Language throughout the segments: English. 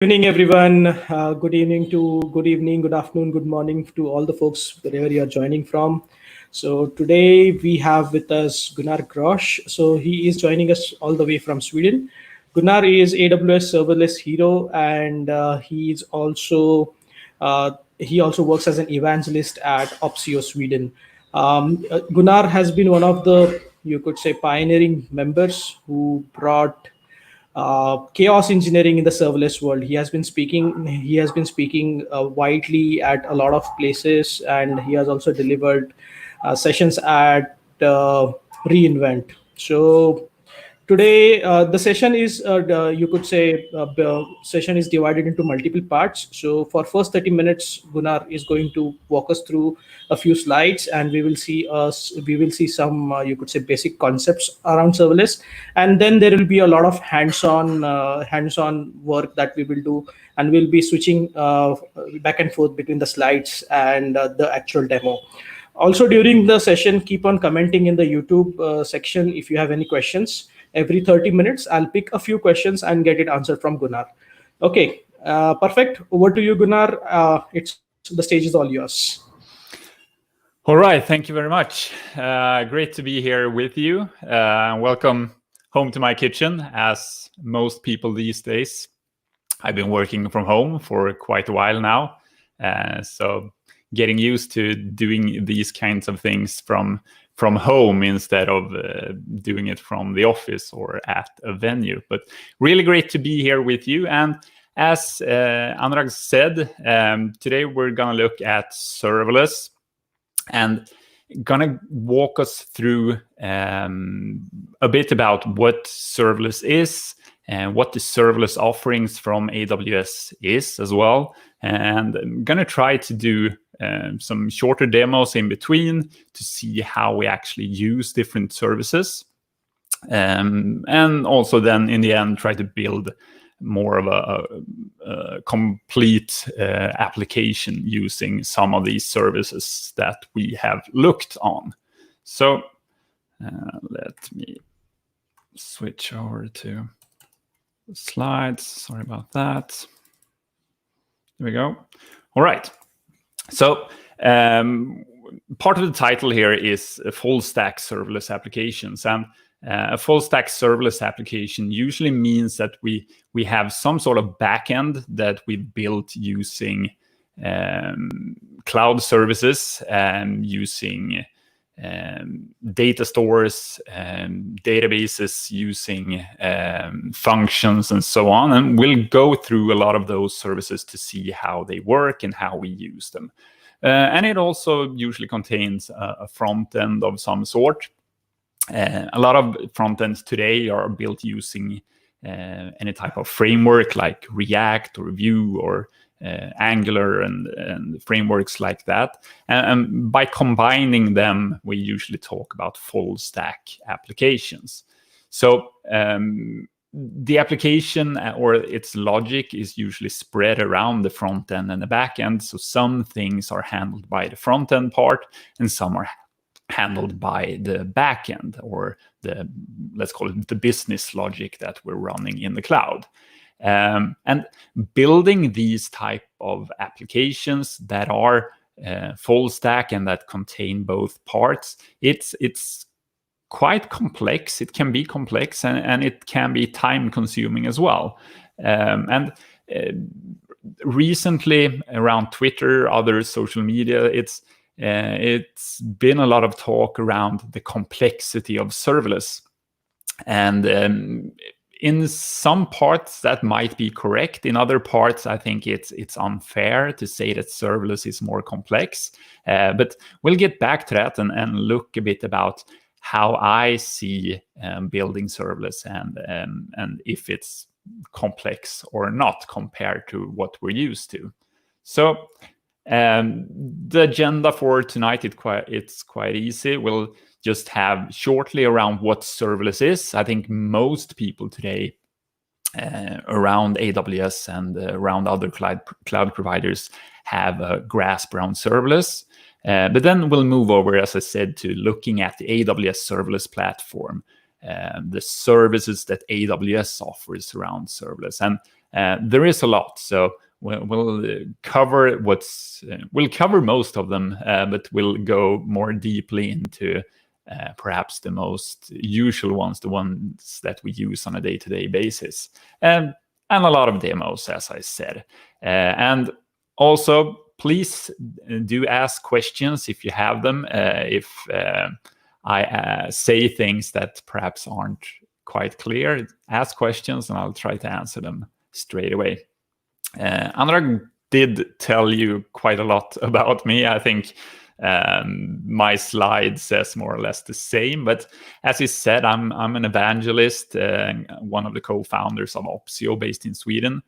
Evening, everyone. Good evening, good afternoon, good morning to all the folks wherever you are joining from. So today we have with us Gunnar Grosch. So he is joining us all the way from Sweden. Gunnar is AWS Serverless Hero, and he also works as an evangelist at Opsio, Sweden. Gunnar has been one of the, you could say, pioneering members who brought chaos engineering in the serverless world. He has been speaking widely at a lot of places, and he has also delivered sessions at reInvent. So today, the session is, you could say, the session is divided into multiple parts. So for first 30 minutes, Gunnar is going to walk us through a few slides, and we will see some, you could say, basic concepts around serverless, and then there will be a lot of hands-on work that we will do, and we'll be switching back and forth between the slides and the actual demo. Also, during the session, keep on commenting in the YouTube section if you have any questions. Every 30 minutes, I'll pick a few questions and get it answered from Gunnar. Okay, perfect. Over to you, Gunnar. The stage is all yours. All right, thank you very much. Great to be here with you. Welcome home to my kitchen, as most people these days. I've been working from home for quite a while now, so getting used to doing these kinds of things from home instead of doing it from the office or at a venue. But really great to be here with you. And as Anurag said, today we're going to look at serverless and gonna walk us through a bit about what serverless is and what the serverless offerings from AWS is as well. And I'm gonna try to do some shorter demos in between to see how we actually use different services. And also then in the end, try to build more of a complete application using some of these services that we have looked on. So let me switch over to the slides. Sorry about that. There we go. All right. So part of the title here is full stack serverless applications. And a full stack serverless application usually means that we have some sort of backend that we built using cloud services and using data stores and databases, using functions and so on. And we'll go through a lot of those services to see how they work and how we use them. And it also usually contains a front end of some sort. A lot of front ends today are built using any type of framework like React or Vue or Angular and frameworks like that. And by combining them, we usually talk about full stack applications. So the application or its logic is usually spread around the front end and the back end. So some things are handled by the front end part and some are handled by the backend, or let's call it the business logic that we're running in the cloud. And building these type of applications that are full stack and that contain both parts, it's quite complex. It can be complex and it can be time consuming as well. And recently around Twitter, other social media, it's been a lot of talk around the complexity of serverless. And in some parts that might be correct. In other parts, I think it's unfair to say that serverless is more complex. But we'll get back to that and look a bit about how I see building serverless and if it's complex or not compared to what we're used to. So the agenda for tonight, it's quite easy. We'll just have shortly around what serverless is. I think most people today around AWS and around other cloud providers have a grasp around serverless. But then we'll move over, as I said, to looking at the AWS serverless platform, the services that AWS offers around serverless. There is a lot, so we'll cover we'll cover most of them, but we'll go more deeply into perhaps the most usual ones, the ones that we use on a day-to-day basis, and a lot of demos, as I said. And also, please do ask questions if you have them. If I say things that perhaps aren't quite clear, ask questions and I'll try to answer them straight away. Anurag did tell you quite a lot about me. I think my slide says more or less the same, but as he said, I'm an evangelist, one of the co-founders of Opsio based in Sweden.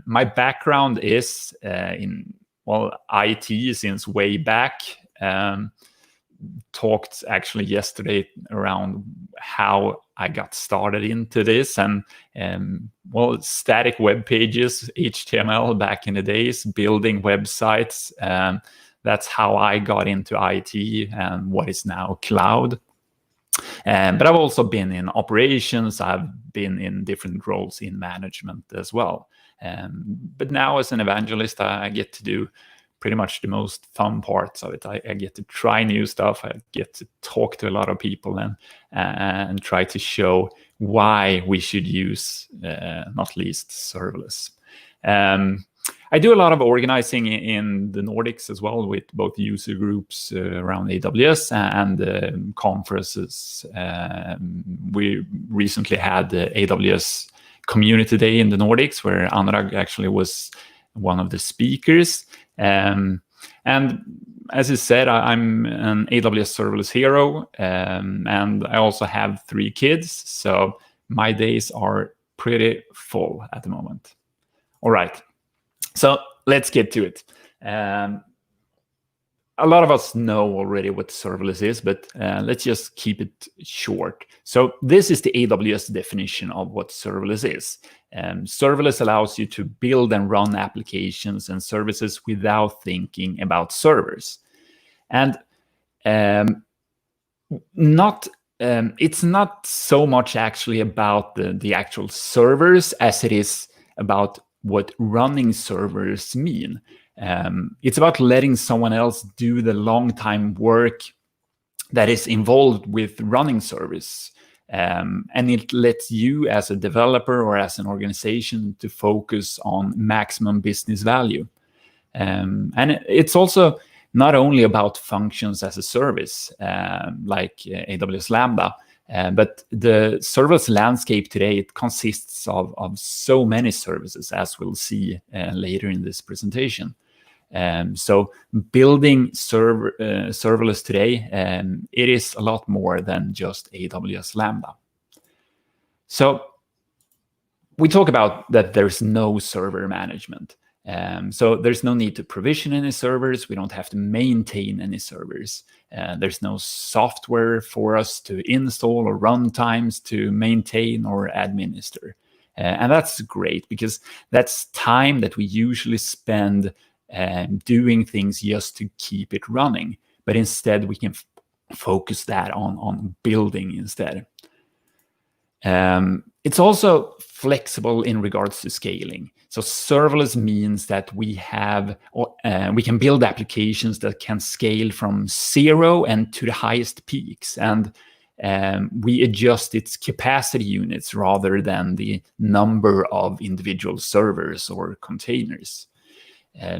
My background is in IT since way back. Talked actually yesterday around how I got started into this, and static web pages, HTML back in the days, building websites. That's how I got into IT and what is now cloud. But I've also been in operations. I've been in different roles in management as well. But now as an evangelist, I get to do pretty much the most fun parts of it. I get to try new stuff. I get to talk to a lot of people and try to show why we should use, not least, serverless. I do a lot of organizing in the Nordics as well, with both user groups around AWS and conferences. We recently had the AWS Community Day in the Nordics, where Anurag actually was one of the speakers. And as I said, I'm an AWS Serverless Hero, and I also have 3 kids, so my days are pretty full at the moment. All right, so let's get to it. A lot of us know already what serverless is, but let's just keep it short. So this is the AWS definition of what serverless is. Serverless allows you to build and run applications and services without thinking about servers. And it's not so much actually about the actual servers as it is about what running servers mean. It's about letting someone else do the long time work that is involved with running service. And it lets you as a developer or as an organization to focus on maximum business value. And it's also not only about functions as a service, like AWS Lambda, but the serverless landscape today, it consists of so many services, as we'll see later in this presentation. So building serverless today, it is a lot more than just AWS Lambda. So we talk about that there's no server management. So there's no need to provision any servers. We don't have to maintain any servers. There's no software for us to install or runtimes to maintain or administer. And that's great, because that's time that we usually spend doing things just to keep it running. But instead, we can focus that on building instead. It's also flexible in regards to scaling. So serverless means that we can build applications that can scale from 0 and to the highest peaks. And we adjust its capacity units rather than the number of individual servers or containers.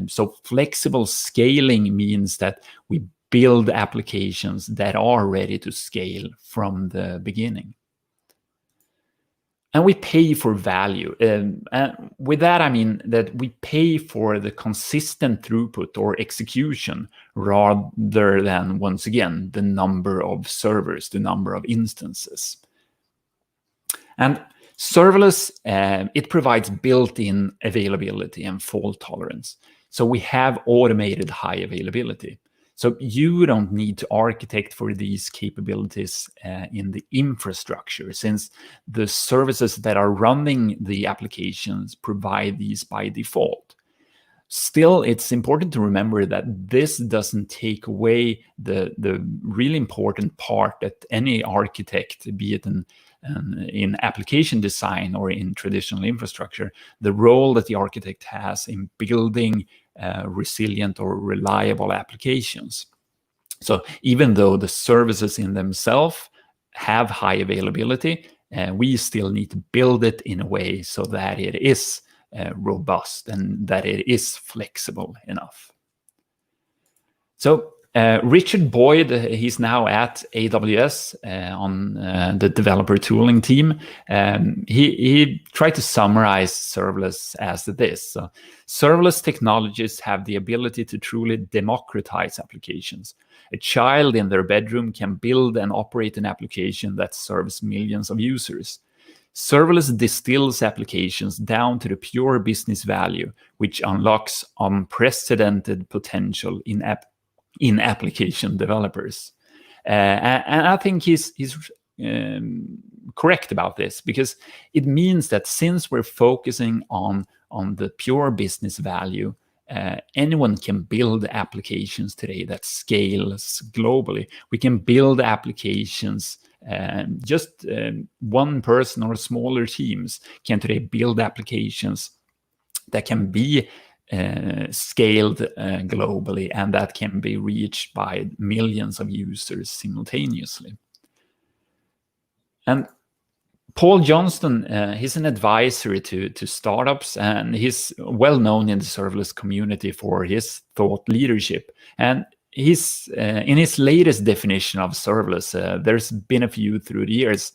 So flexible scaling means that we build applications that are ready to scale from the beginning. And we pay for value. And with that, I mean that we pay for the consistent throughput or execution rather than, once again, the number of servers, the number of instances. And serverless, it provides built-in availability and fault tolerance. So we have automated high availability. So you don't need to architect for these capabilities in the infrastructure, since the services that are running the applications provide these by default. Still, it's important to remember that this doesn't take away the really important part that any architect, be it an in application design or in traditional infrastructure, the role that the architect has in building resilient or reliable applications. So even though the services in themselves have high availability, we still need to build it in a way so that it is robust and that it is flexible enough. So Richard Boyd, he's now at AWS on the developer tooling team. He tried to summarize serverless as this. So, serverless technologies have the ability to truly democratize applications. A child in their bedroom can build and operate an application that serves millions of users. Serverless distills applications down to the pure business value, which unlocks unprecedented potential in application developers. And I think he's correct about this, because it means that since we're focusing on the pure business value, anyone can build applications today that scales globally. We can build applications, just one person or smaller teams can today build applications that can be scaled globally and that can be reached by millions of users simultaneously. And Paul Johnston, he's an advisor to startups, and he's well known in the serverless community for his thought leadership. And he's in his latest definition of serverless, there's been a few through the years.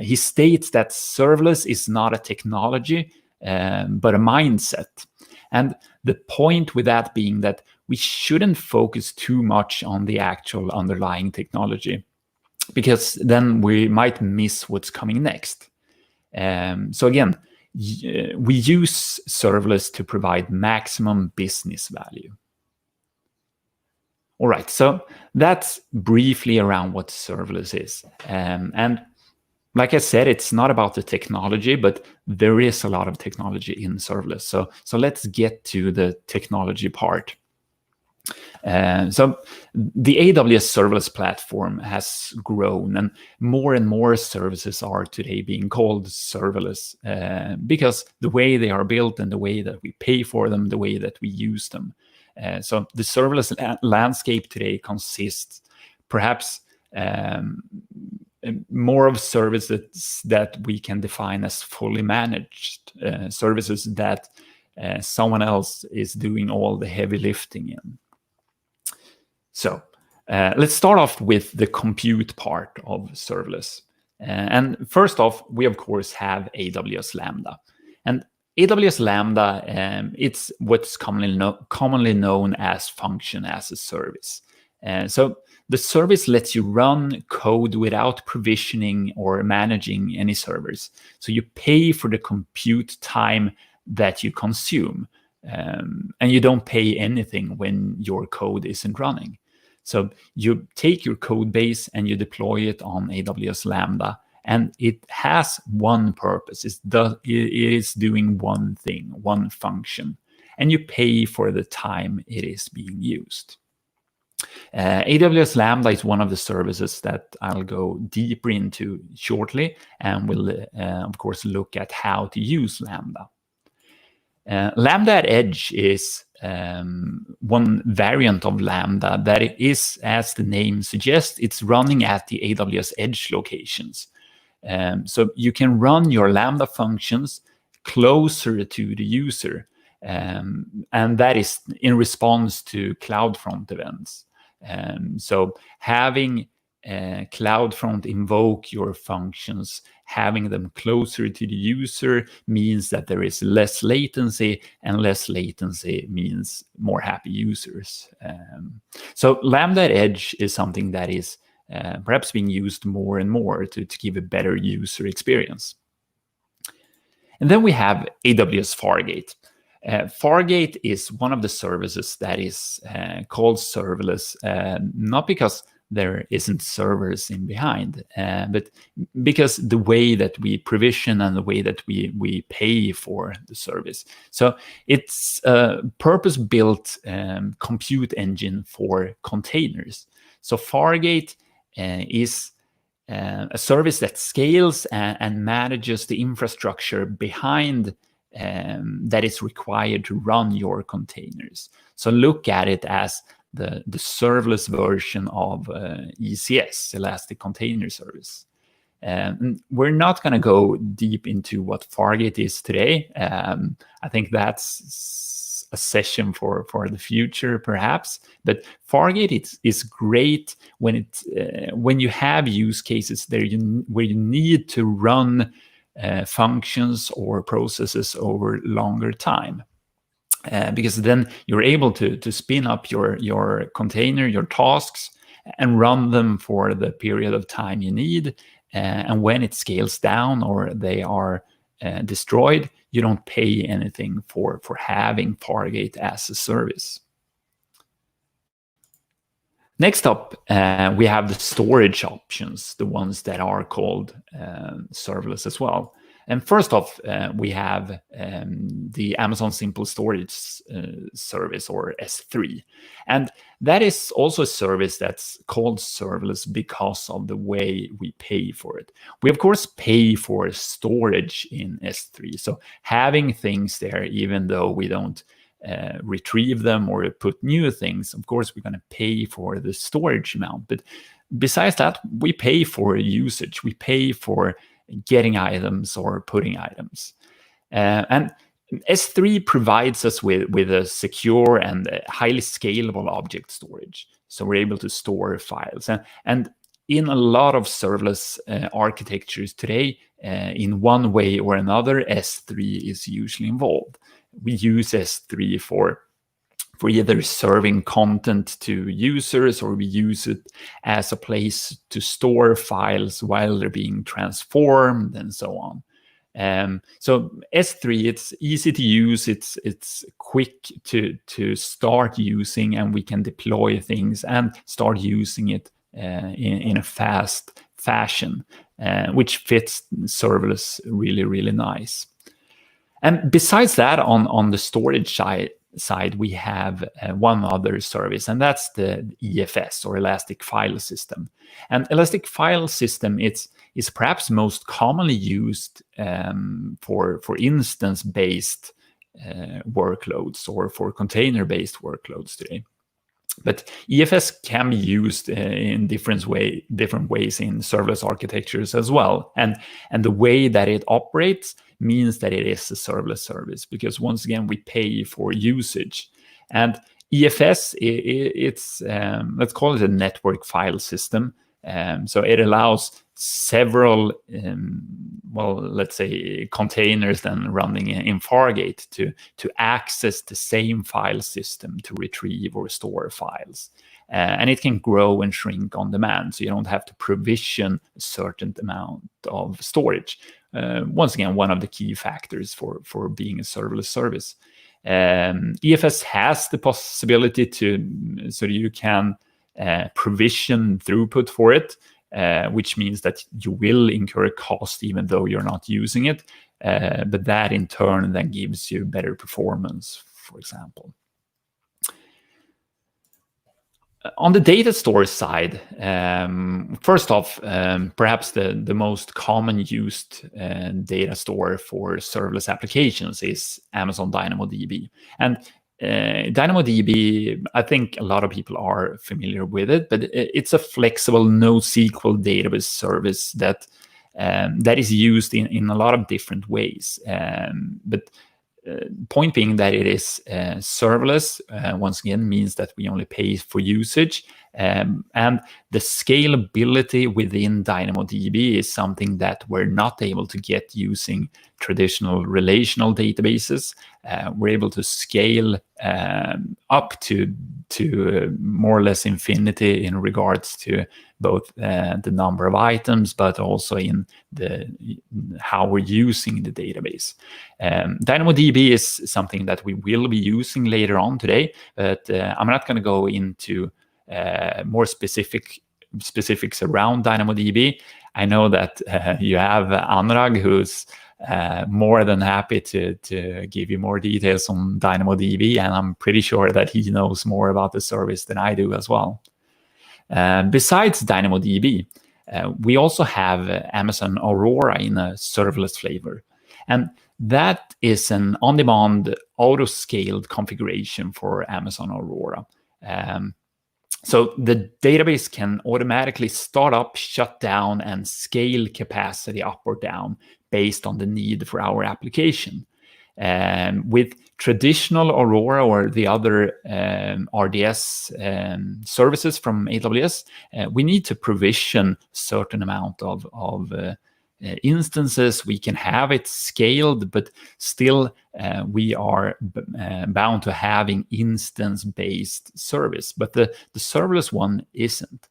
He states that serverless is not a technology, but a mindset. And the point with that being that we shouldn't focus too much on the actual underlying technology, because then we might miss what's coming next. So again, we use serverless to provide maximum business value. All right, so that's briefly around what serverless is. And like I said, it's not about the technology, but there is a lot of technology in serverless. So let's get to the technology part. So the AWS Serverless platform has grown, and more services are today being called serverless because the way they are built and the way that we pay for them, the way that we use them. So the serverless landscape today consists perhaps more of services that we can define as fully managed services that someone else is doing all the heavy lifting in. So let's start off with the compute part of serverless. And first off, we of course have AWS Lambda. And AWS Lambda, it's what's commonly known as function as a service. So the service lets you run code without provisioning or managing any servers. So you pay for the compute time that you consume, and you don't pay anything when your code isn't running. So you take your code base and you deploy it on AWS Lambda, and it has one purpose. It is doing one thing, one function, and you pay for the time it is being used. AWS Lambda is one of the services that I'll go deeper into shortly, and we'll, of course, look at how to use Lambda. Lambda at Edge is one variant of Lambda that it is, as the name suggests, it's running at the AWS Edge locations. So you can run your Lambda functions closer to the user, and that is in response to CloudFront events. So having CloudFront invoke your functions, having them closer to the user means that there is less latency, and less latency means more happy users. So Lambda at Edge is something that is perhaps being used more and more to give a better user experience. And then we have AWS Fargate. Fargate is one of the services that is called serverless, not because there isn't servers in behind, but because the way that we provision and the way that we pay for the service. So it's a purpose-built compute engine for containers. So Fargate is a service that scales and manages the infrastructure behind that is required to run your containers. So look at it as the serverless version of ECS, Elastic Container Service. We're not going to go deep into what Fargate is today. I think that's a session for the future, perhaps. But Fargate is great when you have use cases there where you need to run functions or processes over longer time. Because then you're able to spin up your container, your tasks, and run them for the period of time you need. And when it scales down or they are destroyed, you don't pay anything for having Fargate as a service. Next up, we have the storage options, the ones that are called serverless as well. And first off, we have the Amazon Simple Storage service, or S3. And that is also a service that's called serverless because of the way we pay for it. We, of course, pay for storage in S3. So having things there, even though we don't retrieve them or put new things, of course, we're going to pay for the storage amount. But besides that, we pay for usage. We pay for getting items or putting items. And S3 provides us with a secure and highly scalable object storage. So we're able to store files. And in a lot of serverless architectures today, in one way or another, S3 is usually involved. We use S3 for either serving content to users, or we use it as a place to store files while they're being transformed and so on. So S3, it's easy to use, it's quick to start using, and we can deploy things and start using it in a fast fashion, which fits serverless really, really nice. And besides that, on the storage side, we have one other service, and that's the EFS, or Elastic File System. And Elastic File System, is perhaps most commonly used for instance-based workloads or for container-based workloads today. But EFS can be used in different ways in serverless architectures as well. And the way that it operates means that it is a serverless service, because once again, we pay for usage. And EFS, it's let's call it a network file system. So it allows several, let's say, containers then running in Fargate to access the same file system to retrieve or store files. And it can grow and shrink on demand, so you don't have to provision a certain amount of storage. Once again, one of the key factors for being a serverless service. EFS has the possibility so you can provision throughput for it, which means that you will incur a cost even though you're not using it. But that in turn then gives you better performance, for example. On the data store side, first off, perhaps the most common used data store for serverless applications is Amazon DynamoDB. And DynamoDB, I think a lot of people are familiar with it, but it's a flexible NoSQL database service that is used in a lot of different ways. But point being that it is serverless, once again, means that we only pay for usage. And the scalability within DynamoDB is something that we're not able to get using traditional relational databases. We're able to scale up to more or less infinity in regards to both the number of items, but also in how we're using the database. DynamoDB is something that we will be using later on today, but I'm not going to go into more specifics around DynamoDB. I know that you have Anurag, who's more than happy to give you more details on DynamoDB, and I'm pretty sure that he knows more about the service than I do as well. Besides DynamoDB, we also have Amazon Aurora in a serverless flavor. And that is an on-demand auto-scaled configuration for Amazon Aurora. So the database can automatically start up, shut down, and scale capacity up or down based on the need for our application. With traditional Aurora or the other RDS services from AWS, we need to provision a certain amount of instances. We can have it scaled, but still we are bound to having instance-based service. But the serverless one isn't.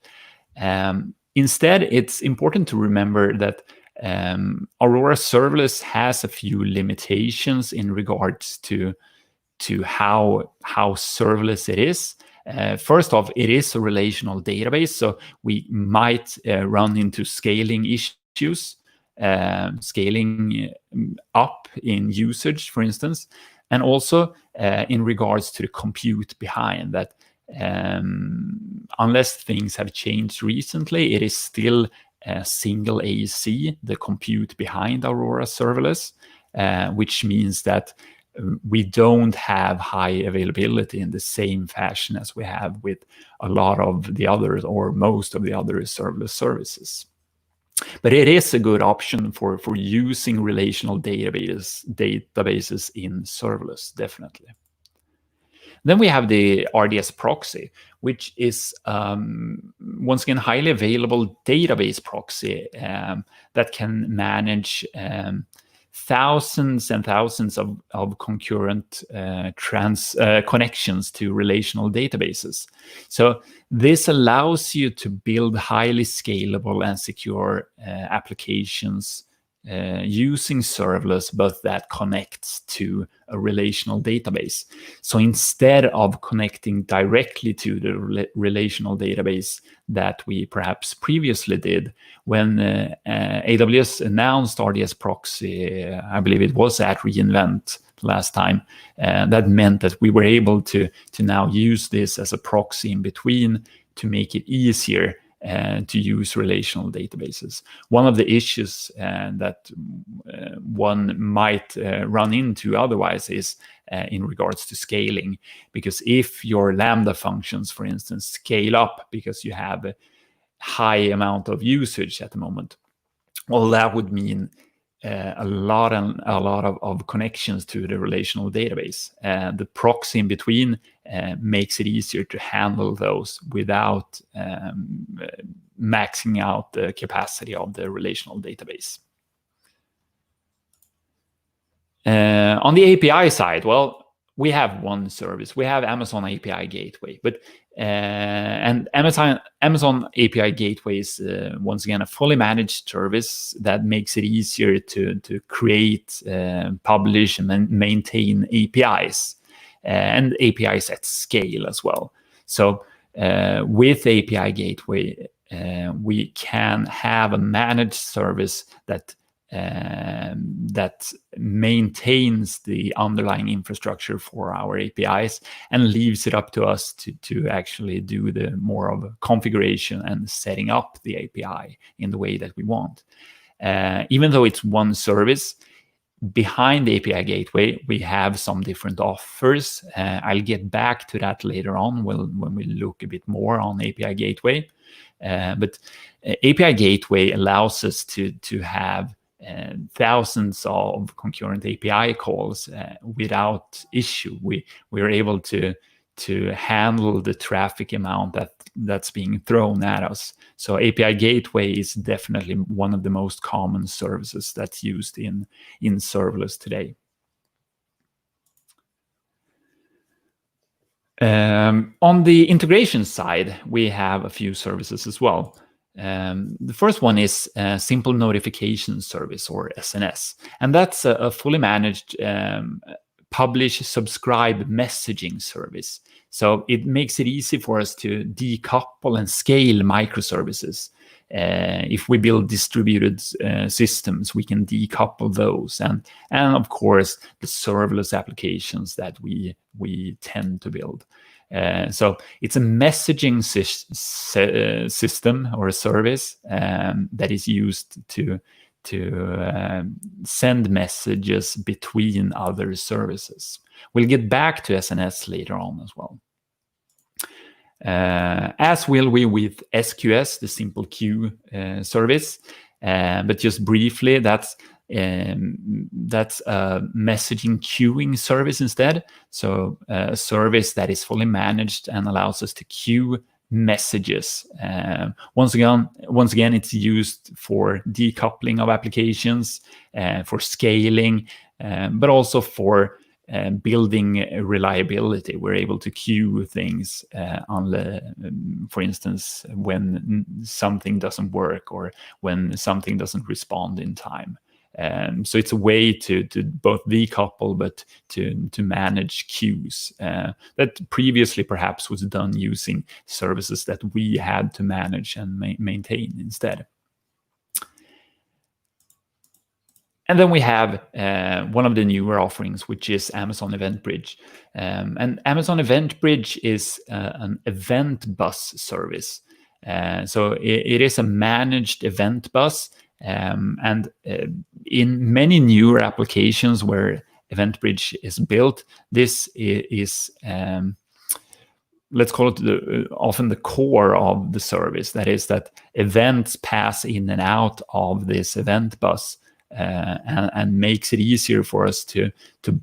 Instead, it's important to remember that Aurora Serverless has a few limitations in regards to how serverless it is. First off, it is a relational database, so we might run into scaling issues, scaling up in usage, for instance, and also in regards to the compute behind that. Unless things have changed recently, it is still single AEC, the compute behind Aurora Serverless, which means that we don't have high availability in the same fashion as we have with a lot of the others or most of the other serverless services. But it is a good option for using relational databases in serverless, definitely. Then we have the RDS proxy, which is, once again, highly available database proxy that can manage thousands and thousands of concurrent connections to relational databases. So this allows you to build highly scalable and secure applications using serverless, but that connects to a relational database. So instead of connecting directly to the relational database that we perhaps previously did, when AWS announced RDS proxy, I believe it was at reInvent last time, that meant that we were able to now use this as a proxy in between to make it easier to use relational databases. One of the issues that one might run into otherwise is in regards to scaling, because if your Lambda functions, for instance, scale up because you have a high amount of usage at the moment, well, that would mean a lot of connections to the relational database. The proxy in between makes it easier to handle those without maxing out the capacity of the relational database. On the API side, well, we have one service. We have Amazon API Gateway, but and Amazon API Gateway is once again a fully managed service that makes it easier to create, publish, and maintain APIs and APIs at scale as well. So with API Gateway, we can have a managed service that maintains the underlying infrastructure for our APIs and leaves it up to us to actually do the more of a configuration and setting up the API in the way that we want. Even though it's one service, behind the API Gateway, we have some different offers. I'll get back to that later on when we look a bit more on API Gateway. But API Gateway allows us to have thousands of concurrent API calls without issue. We're able to handle the traffic amount that's being thrown at us. So API Gateway is definitely one of the most common services that's used in serverless today. On the integration side, we have a few services as well. The first one is Simple Notification Service, or SNS. And that's a fully managed publish subscribe messaging service. So it makes it easy for us to decouple and scale microservices. If we build distributed systems, we can decouple those, and of course the serverless applications that we tend to build. So it's a messaging system or a service that is used to send messages between other services. We'll get back to SNS later on as well. As will we with SQS, the simple queue service. But just briefly, that's a messaging queuing service instead. So a service that is fully managed and allows us to queue messages. Once again, it's used for decoupling of applications, for scaling, but also for building reliability. We're able to queue things for instance, when something doesn't work or when something doesn't respond in time. So it's a way to both decouple, but to manage queues that previously perhaps was done using services that we had to manage and maintain instead. And then we have one of the newer offerings, which is Amazon Event Bridge. And Amazon Event Bridge is an event bus service. So it is a managed event bus. And in many newer applications where Event Bridge is built, this is let's call it often the core of the service. That is that events pass in and out of this event bus. And makes it easier for us to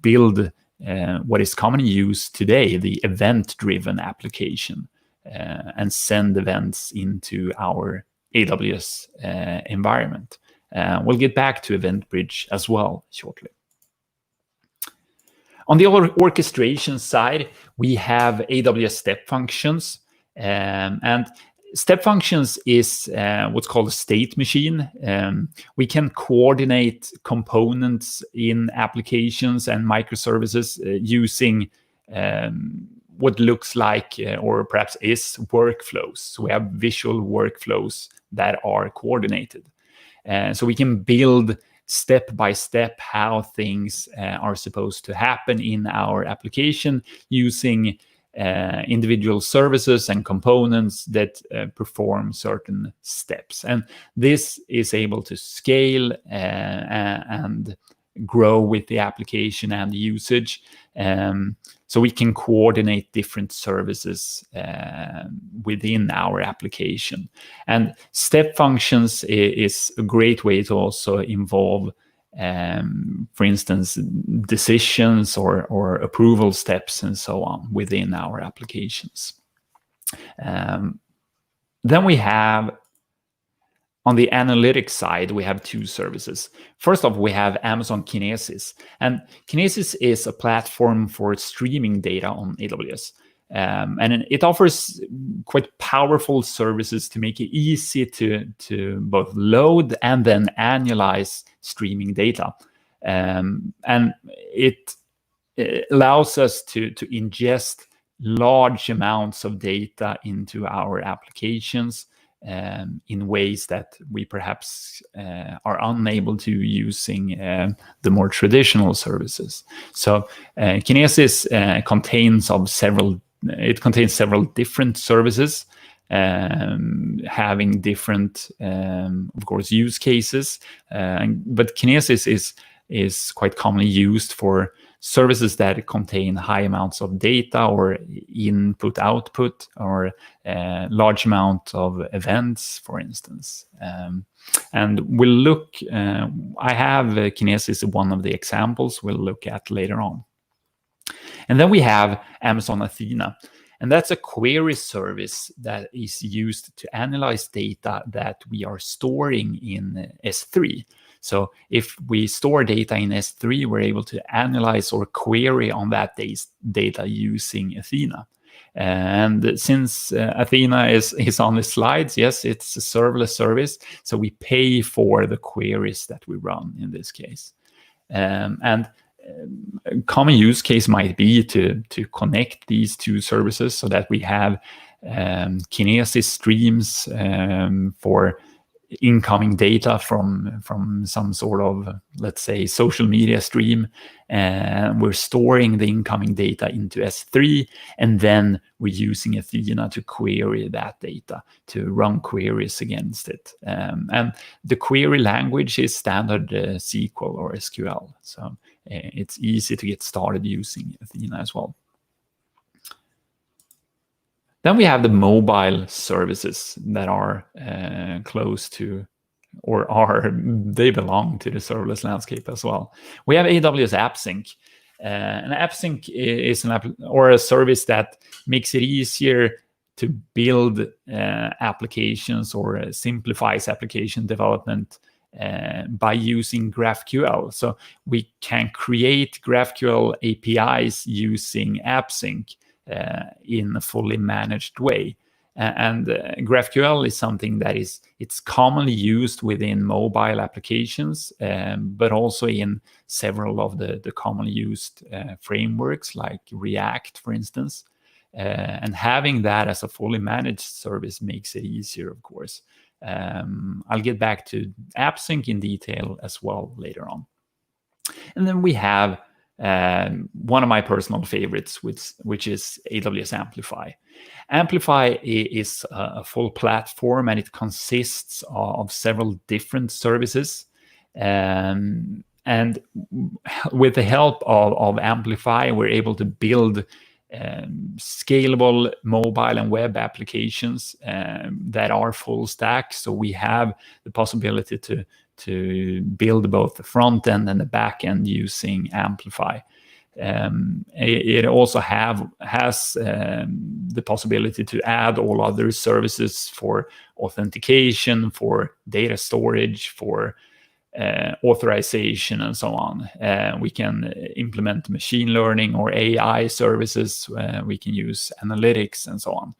build what is commonly used today, the event-driven application, and send events into our AWS environment. We'll get back to Event Bridge as well shortly. On the orchestration side, we have AWS Step Functions, and Step Functions is what's called a state machine. We can coordinate components in applications and microservices using what looks like or perhaps is workflows. So we have visual workflows that are coordinated. So we can build step by step how things are supposed to happen in our application using individual services and components that perform certain steps. And this is able to scale and grow with the application and the usage. So we can coordinate different services within our application. And step functions is a great way to also involve for instance, decisions or approval steps and so on within our applications. Then we have, on the analytics side, we have two services. First off, we have Amazon Kinesis. And Kinesis is a platform for streaming data on AWS. And it offers quite powerful services to make it easy to both load and then analyze streaming data. And it allows us to ingest large amounts of data into our applications in ways that we perhaps are unable to using the more traditional services. So Kinesis contains several different services, having different, of course, use cases. But Kinesis is quite commonly used for services that contain high amounts of data or input-output or large amount of events, for instance. And we'll look, I have Kinesis, one of the examples we'll look at later on. And then we have Amazon Athena. And that's a query service that is used to analyze data that we are storing in S3. So if we store data in S3, we're able to analyze or query on that data using Athena. And since Athena is on the slides, yes, it's a serverless service. So we pay for the queries that we run in this case. And a common use case might be to connect these two services so that we have kinesis streams for incoming data from some sort of, let's say, social media stream. We're storing the incoming data into S3, and then we're using Athena to query that data, to run queries against it. And the query language is standard SQL or SQL. So it's easy to get started using Athena as well. Then we have the mobile services that are close to, or they belong to the serverless landscape as well. We have AWS AppSync. And AppSync is a service that makes it easier to build applications, or simplifies application development by using GraphQL. So we can create GraphQL APIs using AppSync in a fully managed way. And GraphQL is something that it's commonly used within mobile applications, but also in several of the commonly used frameworks like React, for instance. And having that as a fully managed service makes it easier, of course. I'll get back to AppSync in detail as well later on. And then we have one of my personal favorites, which is AWS Amplify. Amplify is a full platform, and it consists of several different services. And with the help of Amplify, we're able to build scalable mobile and web applications that are full stack. So we have the possibility to build both the front end and the back end using Amplify. It also has the possibility to add all other services for authentication, for data storage, for authorization, and so on. We can implement machine learning or AI services. We can use analytics and so on.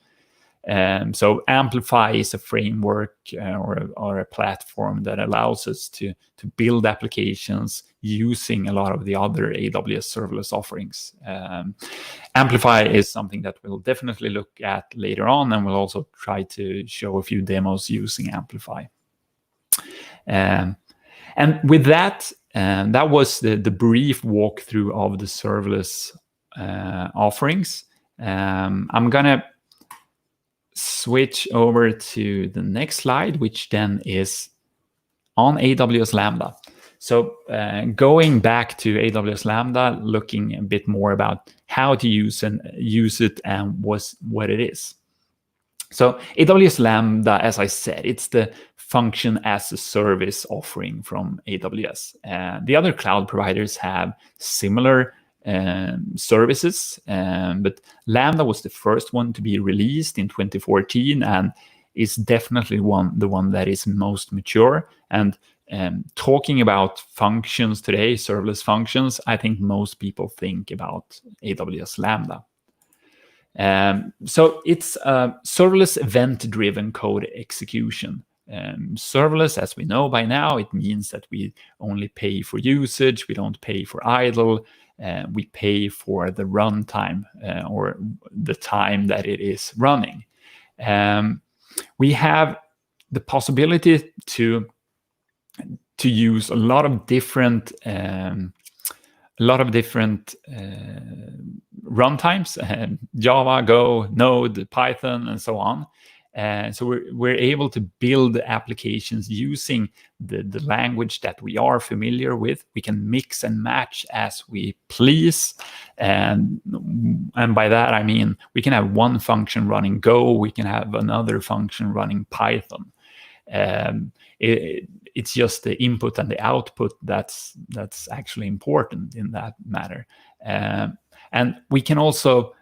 So Amplify is a framework or a platform that allows us to build applications using a lot of the other AWS serverless offerings. Amplify is something that we'll definitely look at later on, and we'll also try to show a few demos using Amplify. And with that, that was the brief walkthrough of the serverless offerings. I'm going to switch over to the next slide, which then is on AWS Lambda. So going back to AWS Lambda, looking a bit more about how to use it and what it is. So AWS Lambda, as I said, it's the function as a service offering from AWS. The other cloud providers have similar services, but Lambda was the first one to be released in 2014 and is definitely the one that is most mature. And talking about functions today, serverless functions, I think most people think about AWS Lambda. So it's a serverless event-driven code execution. Serverless, as we know by now, it means that we only pay for usage, we don't pay for idle. We pay for the runtime or the time that it is running. We have the possibility to use a lot of different runtimes: Java, Go, Node, Python, and so on. So we're able to build applications using the language that we are familiar with. We can mix and match as we please. And by that, I mean, we can have one function running Go, we can have another function running Python. It's just the input and the output that's actually important in that matter. And we can also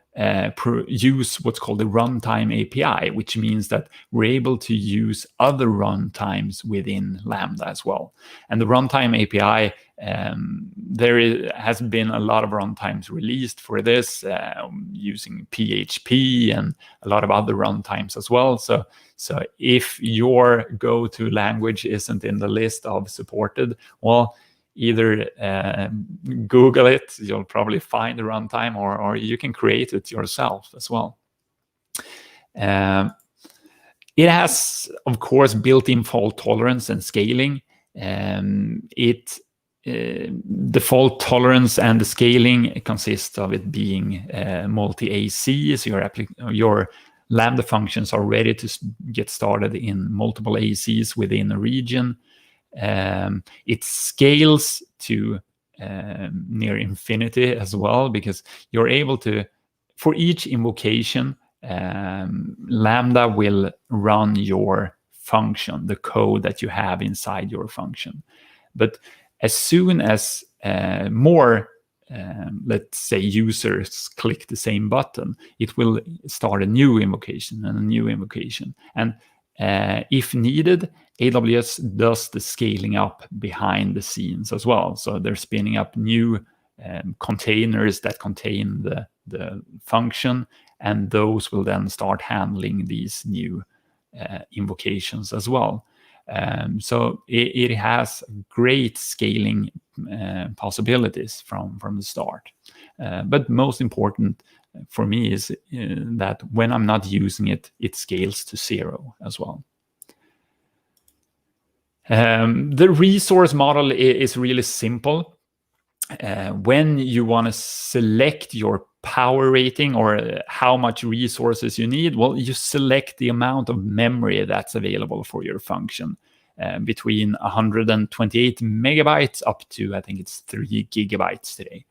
use what's called the runtime API, which means that we're able to use other runtimes within Lambda as well. And the runtime API, has been a lot of runtimes released for this, using PHP and a lot of other runtimes as well. So if your go-to language isn't in the list of supported, well, either Google it, you'll probably find the runtime, or you can create it yourself as well. It has, of course, built-in fault tolerance and scaling. The fault tolerance and the scaling consists of it being multi-AC, so your Lambda functions are ready to get started in multiple ACs within a region. It scales to near infinity as well, because you're able to, for each invocation, Lambda will run your function, the code that you have inside your function. But as soon as more, let's say, users click the same button, it will start a new invocation and a new invocation. And if needed, AWS does the scaling up behind the scenes as well. So they're spinning up new containers that contain the function, and those will then start handling these new invocations as well. So it has great scaling possibilities from the start. But most important for me is that when I'm not using it, it scales to 0 as well. The resource model is really simple. When you want to select your power rating or how much resources you need, well, you select the amount of memory that's available for your function, between 128 megabytes up to, I think it's 3 gigabytes today.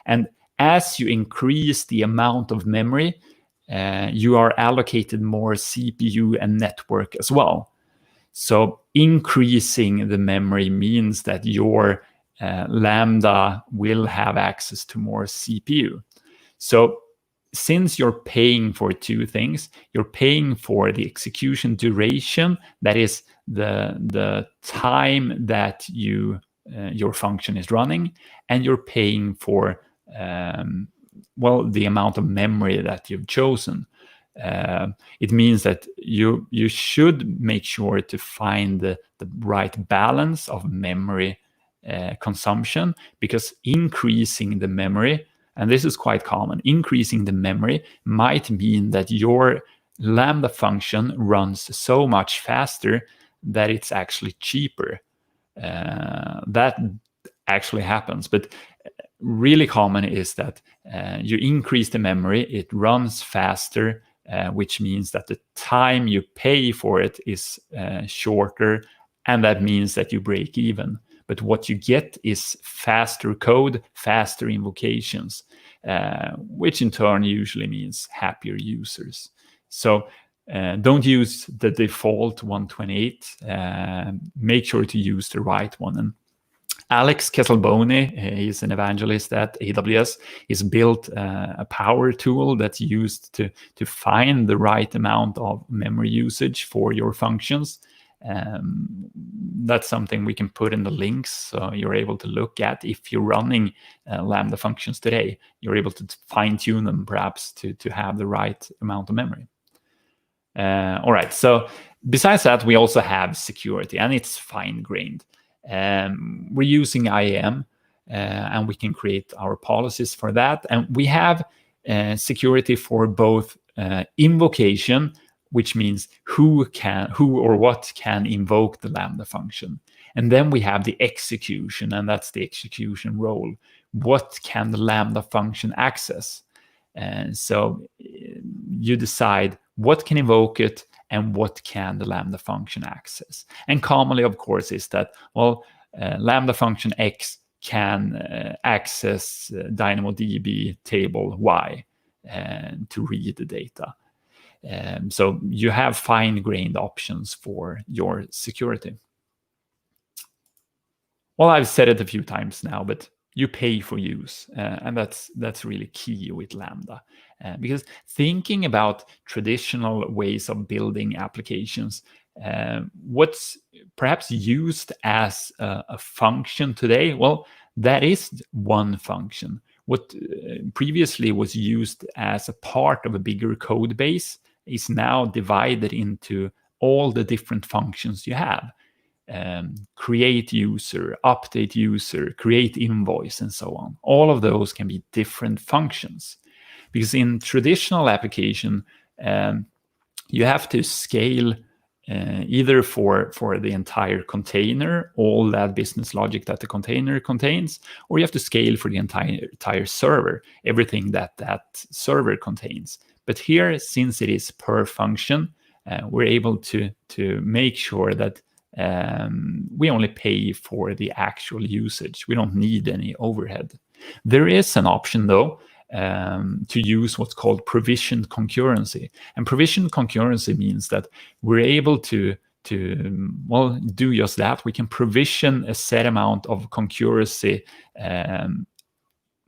And as you increase the amount of memory, you are allocated more CPU and network as well. So increasing the memory means that your Lambda will have access to more CPU. So since you're paying for two things, you're paying for the execution duration, that is the time that your function is running, and you're paying for the amount of memory that you've chosen. It means that you should make sure to find the right balance of memory consumption, because increasing the memory, and this is quite common, increasing the memory might mean that your Lambda function runs so much faster that it's actually cheaper. That actually happens, but really common is that you increase the memory, it runs faster, which means that the time you pay for it is shorter, and that means that you break even. But what you get is faster code, faster invocations, which in turn usually means happier users. So don't use the default 128. Make sure to use the right one. And Alex Kesselboni, he's an evangelist at AWS, he's built a power tool that's used to find the right amount of memory usage for your functions. That's something we can put in the links, so you're able to look at if you're running Lambda functions today. You're able to fine-tune them perhaps to have the right amount of memory. All right, so besides that, we also have security, and it's fine-grained. We're using IAM, and we can create our policies for that. And we have security for both invocation, which means who or what can invoke the Lambda function. And then we have the execution, and that's the execution role. What can the Lambda function access? And so you decide what can invoke it and what can the Lambda function access. And commonly, of course, is that, Lambda function X can access DynamoDB table Y to read the data. So you have fine-grained options for your security. Well, I've said it a few times now, but you pay for use, and that's really key with Lambda. Because thinking about traditional ways of building applications, what's perhaps used as a function today, well, that is one function. What previously was used as a part of a bigger code base is now divided into all the different functions you have. create user, update user, create invoice, and so on. All of those can be different functions. Because in traditional application, you have to scale either for the entire container, all that business logic that the container contains, or you have to scale for the entire server, everything that server contains. But here, since it is per function, we're able to make sure that we only pay for the actual usage. We don't need any overhead. There is an option, though, to use what's called provisioned concurrency. And provisioned concurrency means that we're able to do just that. We can provision a set amount of concurrency,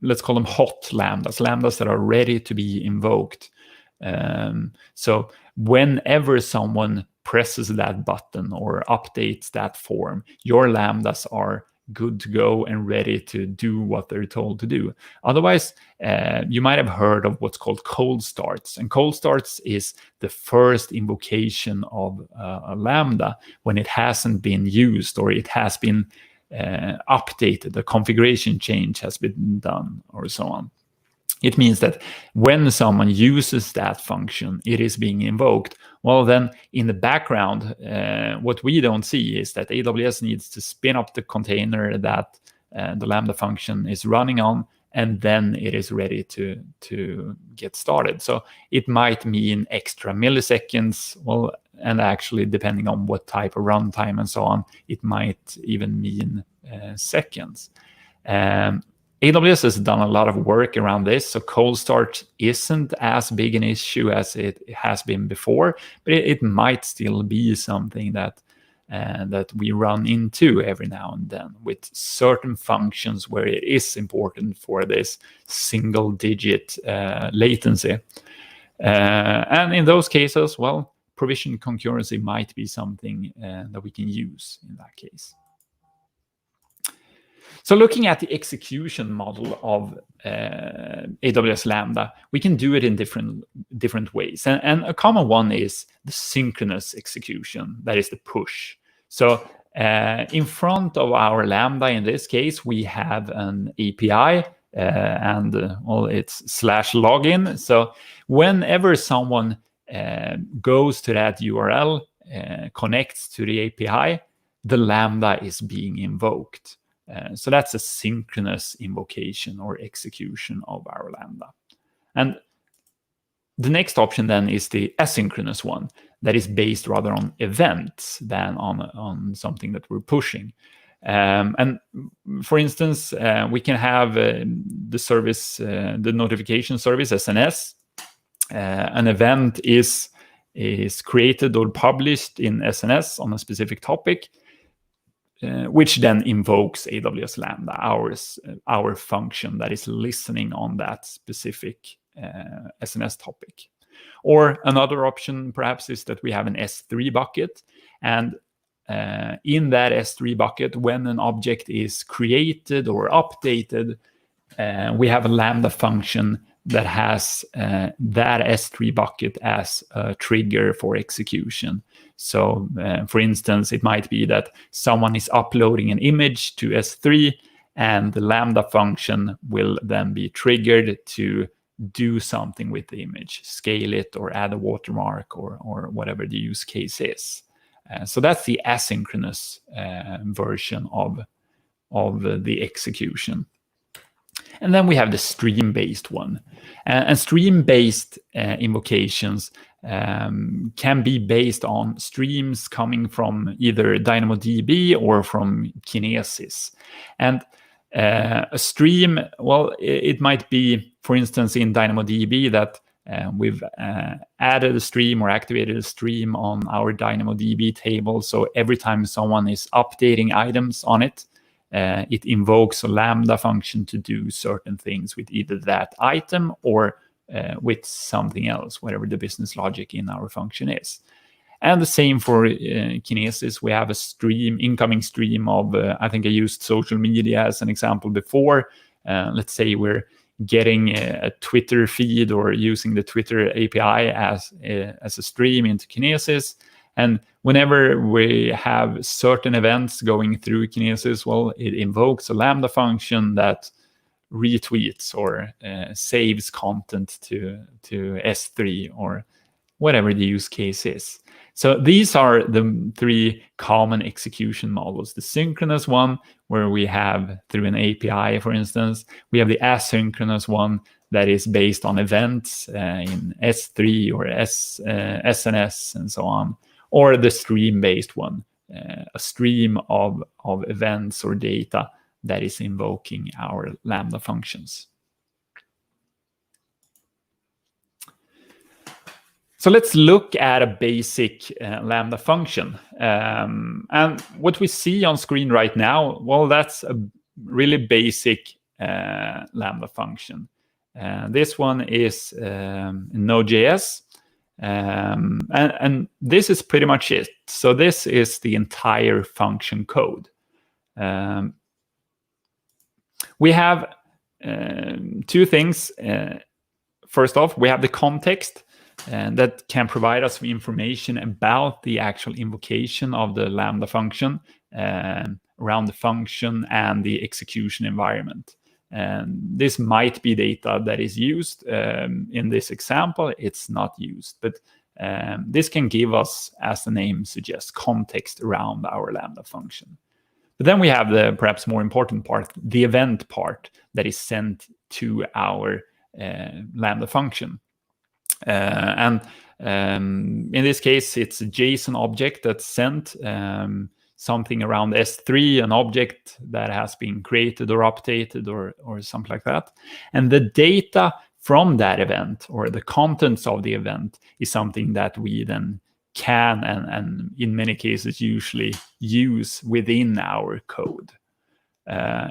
let's call them hot lambdas that are ready to be invoked. So whenever someone presses that button or updates that form, your lambdas are good to go and ready to do what they're told to do. Otherwise, you might have heard of what's called cold starts. And cold starts is the first invocation of a Lambda when it hasn't been used or it has been updated, the configuration change has been done, or so on. It means that when someone uses that function, it is being invoked. Well, then in the background, what we don't see is that AWS needs to spin up the container that the Lambda function is running on, and then it is ready to get started. So it might mean extra milliseconds, well, and actually depending on what type of runtime and so on, it might even mean seconds. AWS has done a lot of work around this, so cold start isn't as big an issue as it has been before, but it might still be something that we run into every now and then with certain functions where it is important for this single-digit latency. And in those cases, well, provision concurrency might be something that we can use in that case. So looking at the execution model of AWS Lambda, we can do it in different ways. And a common one is the synchronous execution, that is the push. So in front of our Lambda, in this case, we have an API and it's /login. So whenever someone goes to that URL, connects to the API, the Lambda is being invoked. So that's a synchronous invocation or execution of our Lambda. And the next option then is the asynchronous one that is based rather on events than on something that we're pushing. And for instance, we can have the service, the notification service, SNS. An event is created or published in SNS on a specific topic, which then invokes AWS Lambda, our function that is listening on that specific SNS topic. Or another option perhaps is that we have an S3 bucket, and in that S3 bucket, when an object is created or updated, we have a Lambda function that has that S3 bucket as a trigger for execution. So, for instance, it might be that someone is uploading an image to S3, and the Lambda function will then be triggered to do something with the image, scale it or add a watermark or whatever the use case is. So that's the asynchronous version of the execution. And then we have the stream-based one. And stream-based invocations can be based on streams coming from either DynamoDB or from Kinesis. And a stream, well, it might be, for instance, in DynamoDB that we've added a stream or activated a stream on our DynamoDB table. So every time someone is updating items on it, it invokes a Lambda function to do certain things with either that item or with something else, whatever the business logic in our function is. And the same for Kinesis. We have a stream, incoming stream of, I think I used social media as an example before. Let's say we're getting a Twitter feed or using the Twitter API as a stream into Kinesis. And whenever we have certain events going through Kinesis, well, it invokes a Lambda function that retweets or saves content to S3 or whatever the use case is. So these are the three common execution models. The synchronous one, where we have through an API, for instance. We have the asynchronous one that is based on events in S3 or SNS and so on. Or the stream-based one, a stream of events or data that is invoking our Lambda functions. So let's look at a basic Lambda function. And what we see on screen right now, well, that's a really basic Lambda function. This one is Node.js. And this is pretty much it. So this is the entire function code. We have two things. First off, we have the context that can provide us with information about the actual invocation of the Lambda function around the function and the execution environment. And this might be data that is used. In this example, it's not used, but this can give us, as the name suggests, context around our Lambda function. But then we have the perhaps more important part, the event part that is sent to our Lambda function. And in this case, it's a JSON object that's sent, something around S3, an object that has been created or updated or something like that. And the data from that event or the contents of the event is something that we then can and in many cases usually use within our code.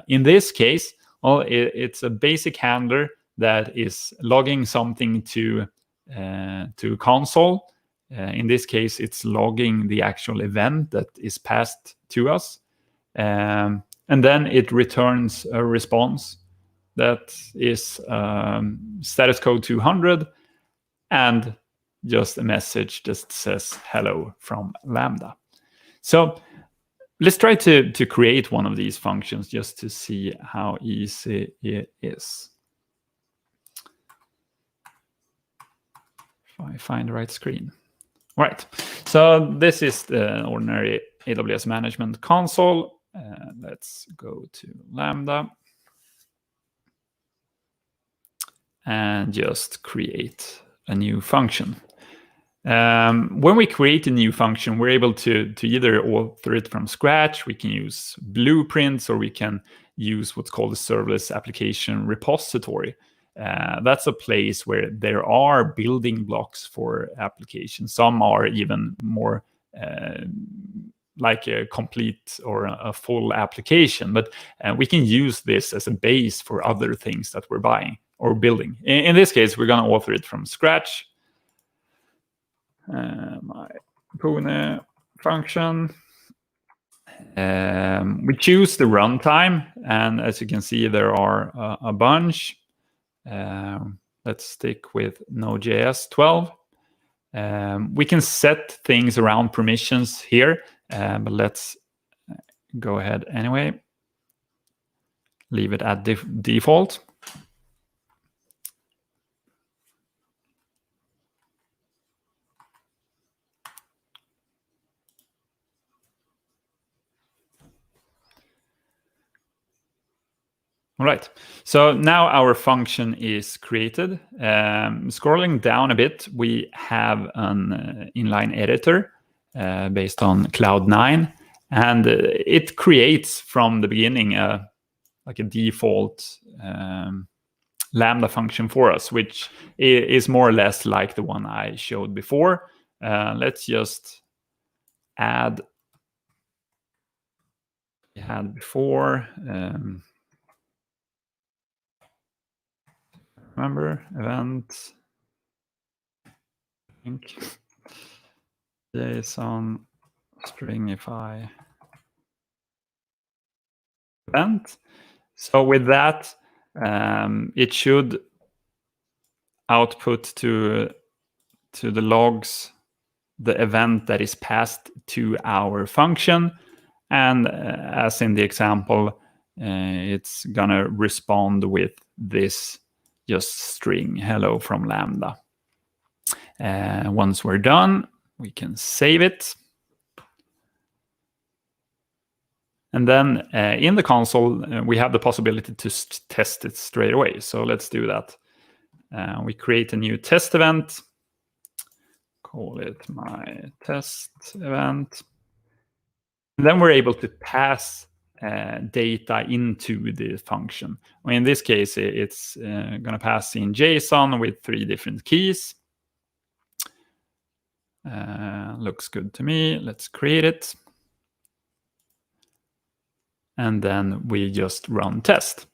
In this case, well, it's a basic handler that is logging something to console. In this case, it's logging the actual event that is passed to us. And then it returns a response that is status code 200 and just a message that says hello from Lambda. So let's try to create one of these functions just to see how easy it is. If I find the right screen. Right, so this is the ordinary AWS management console. Let's go to Lambda and just create a new function. When we create a new function, we're able to either author it from scratch, we can use blueprints, or we can use what's called a serverless application repository. That's a place where there are building blocks for applications. Some are even more like a complete or a full application, but we can use this as a base for other things that we're buying or building. In this case, we're going to author it from scratch. My Pune function. We choose the runtime, and as you can see, there are a bunch. Let's stick with Node.js 12. We can set things around permissions here, but let's go ahead anyway. Leave it at default. All right, so now our function is created. Scrolling down a bit, we have an inline editor based on Cloud9, and it creates from the beginning like a default Lambda function for us, which is more or less like the one I showed before. Let's just add we had before. Remember event link JSON stringify event. So with that, it should output to the logs the event that is passed to our function. And as in the example, it's gonna respond with this just string, hello from Lambda. Once we're done, we can save it. And then in the console, we have the possibility to test it straight away. So let's do that. We create a new test event. Call it my test event. And then we're able to pass data into the function. Well, in this case, it's going to pass in JSON with 3 different keys. Looks good to me. Let's create it. And then we just run test.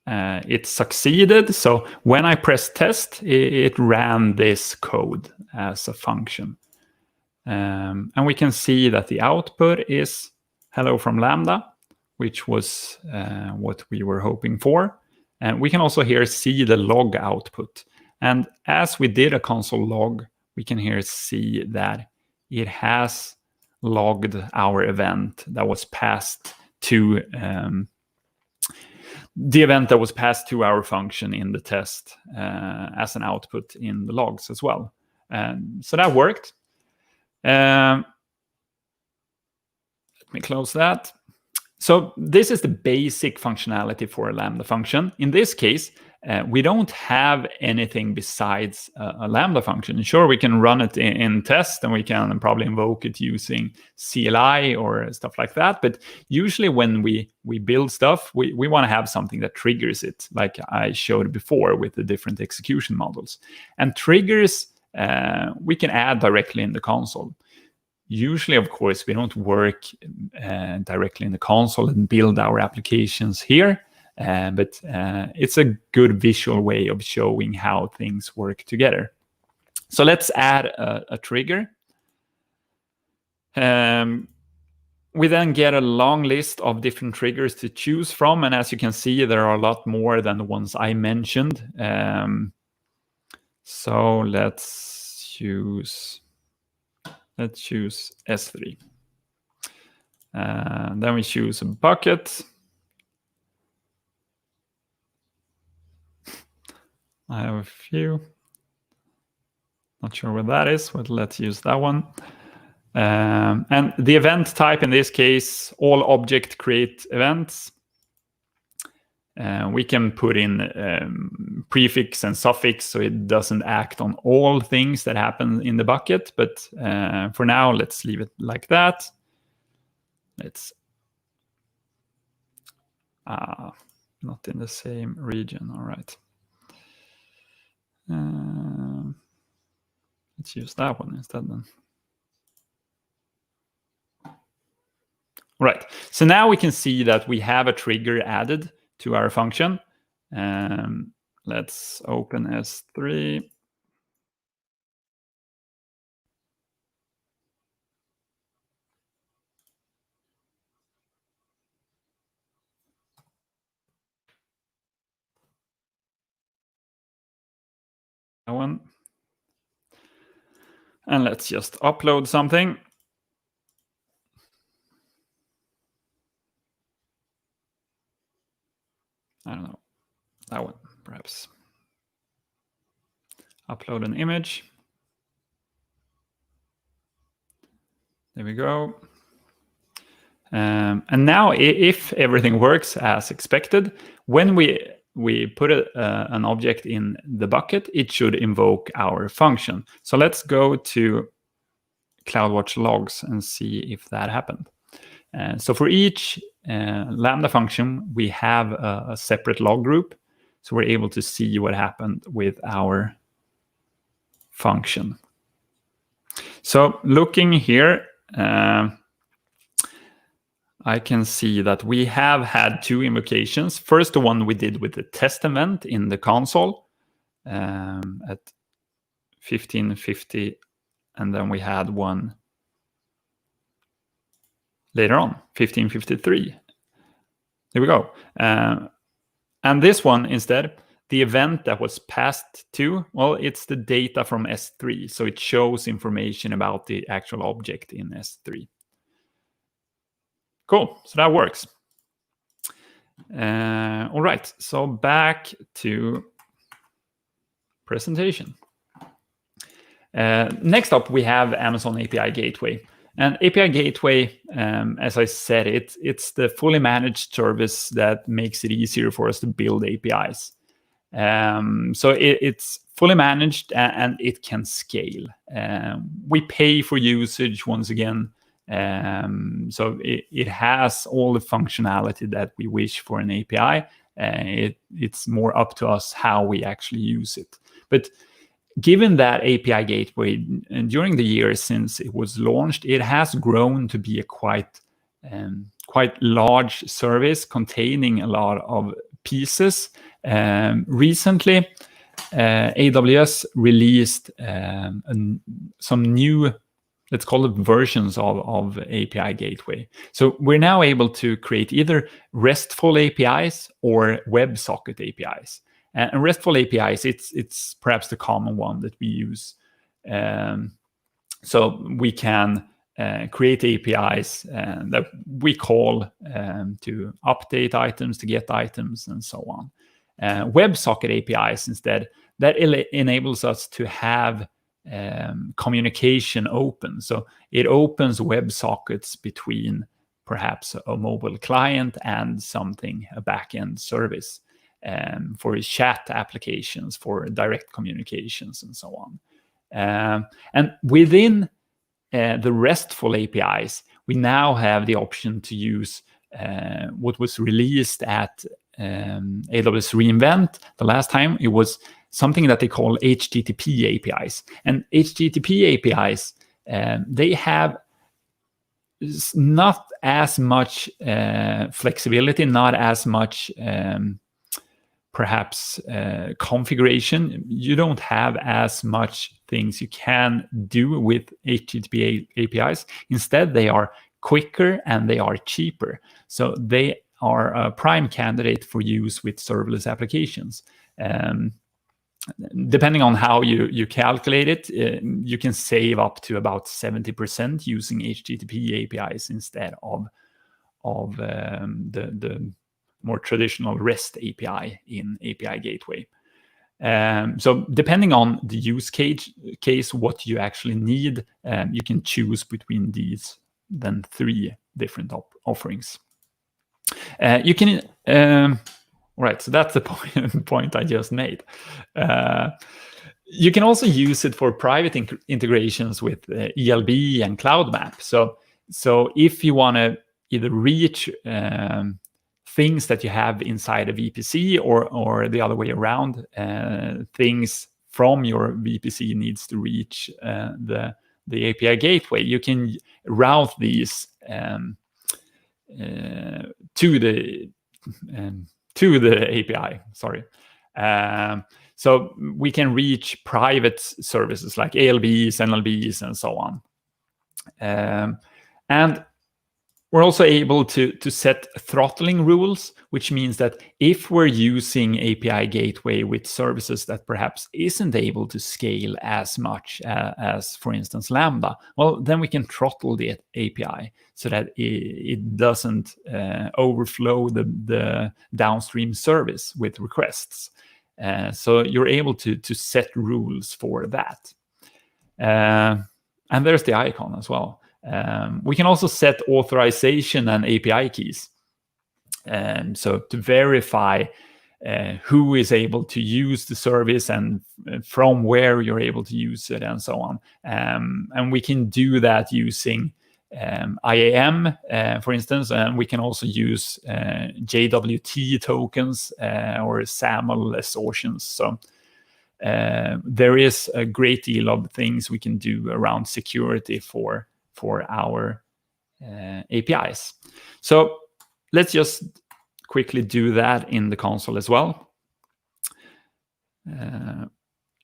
It succeeded. So when I press test, it ran this code as a function. And we can see that the output is hello from Lambda, which was what we were hoping for. And we can also here see the log output. And as we did a console log, we can here see that it has logged our event that was passed to the event that was passed to our function in the test as an output in the logs as well. So that worked. Let me close that. So this is the basic functionality for a Lambda function. In this case, we don't have anything besides a Lambda function. Sure, we can run it in test, and we can probably invoke it using CLI or stuff like that. But usually when we build stuff, we want to have something that triggers it, like I showed before with the different execution models. And triggers, we can add directly in the console. Usually, of course, we don't work directly in the console and build our applications here, but it's a good visual way of showing how things work together. So let's add a trigger. We then get a long list of different triggers to choose from, and as you can see, there are a lot more than the ones I mentioned. So let's choose S3. Then we choose a bucket. I have a few. Not sure what that is, but let's use that one. And the event type in this case, all object create events. We can put in prefix and suffix so it doesn't act on all things that happen in the bucket. But for now, let's leave it like that. Let's not in the same region. All right. Let's use that one instead then. Right. So now we can see that we have a trigger added to our function. Let's open S3. That one. And let's just upload something. I don't know, that one perhaps. Upload an image. There we go. And now if everything works as expected, when we put an object in the bucket, it should invoke our function. So let's go to CloudWatch logs and see if that happened. So for each Lambda function, we have a separate log group. So we're able to see what happened with our function. So looking here, I can see that we have had 2 invocations. First, the one we did with the test event in the console at 1550, and then we had one later on, 1553. There we go. And this one instead, the event that was passed to, well, it's the data from S3. So it shows information about the actual object in S3. Cool, so that works. All right, so back to presentation. Next up, we have Amazon API Gateway. And API Gateway, as I said, it's the fully managed service that makes it easier for us to build APIs. So it's fully managed and it can scale. We pay for usage once again. So it has all the functionality that we wish for an API. It's more up to us how we actually use it. But given that API Gateway, during the years since it was launched, it has grown to be a quite large service containing a lot of pieces. Recently, AWS released some new, let's call it, versions of API Gateway. So we're now able to create either RESTful APIs or WebSocket APIs. And RESTful APIs, it's perhaps the common one that we use. So we can create APIs that we call to update items, to get items, and so on. WebSocket APIs, instead, that enables us to have communication open. So it opens WebSockets between perhaps a mobile client and something, a backend service. For chat applications, for direct communications, and so on. And within the RESTful APIs, we now have the option to use what was released at AWS reInvent. The last time, it was something that they call HTTP APIs. And HTTP APIs, they have not as much flexibility, not as much perhaps configuration. You don't have as much things you can do with HTTP APIs. Instead, they are quicker and they are cheaper. So they are a prime candidate for use with serverless applications. Depending on how you calculate it, you can save up to about 70% using HTTP APIs instead of the more traditional REST API in API Gateway. So depending on the use case, what you actually need, you can choose between these then 3 different offerings. You can, right, so that's the point I just made. You can also use it for private integrations with ELB and Cloud Map. So if you want to either reach things that you have inside a VPC or the other way around, things from your VPC needs to reach the API Gateway, you can route these to the API. Sorry. So we can reach private services like ALBs, NLBs, and so on. And we're also able to set throttling rules, which means that if we're using API Gateway with services that perhaps isn't able to scale as much as, for instance, Lambda, well, then we can throttle the API so that it doesn't overflow the downstream service with requests. So you're able to set rules for that. And there's the icon as well. We can also set authorization and API keys. So to verify who is able to use the service and from where you're able to use it and so on. And we can do that using IAM, for instance, and we can also use JWT tokens or SAML assertions. So there is a great deal of things we can do around security for our APIs. So let's just quickly do that in the console as well.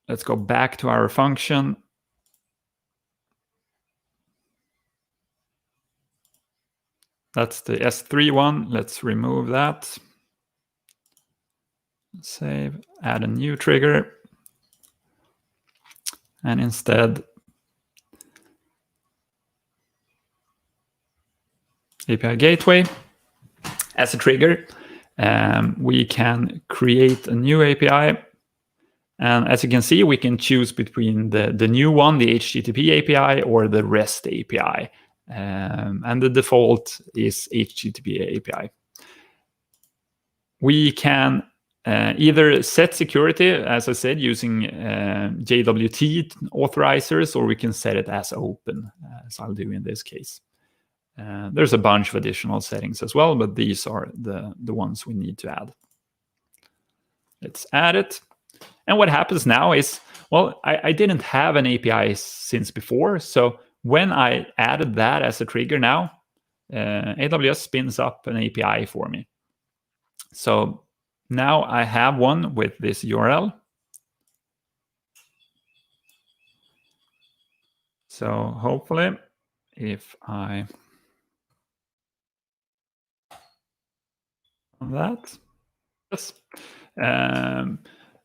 Let's go back to our function. That's the S3 one. Let's remove that. Save, add a new trigger, and instead API gateway as a trigger. We can create a new API. And as you can see, we can choose between the new one, the HTTP API, or the REST API. And the default is HTTP API. We can either set security, as I said, using JWT authorizers, or we can set it as open, as I'll do in this case. There's a bunch of additional settings as well, but these are the ones we need to add. Let's add it. And what happens now is, well, I didn't have an API since before. So when I added that as a trigger now, AWS spins up an API for me. So now I have one with this URL. So hopefully, if I that, yes.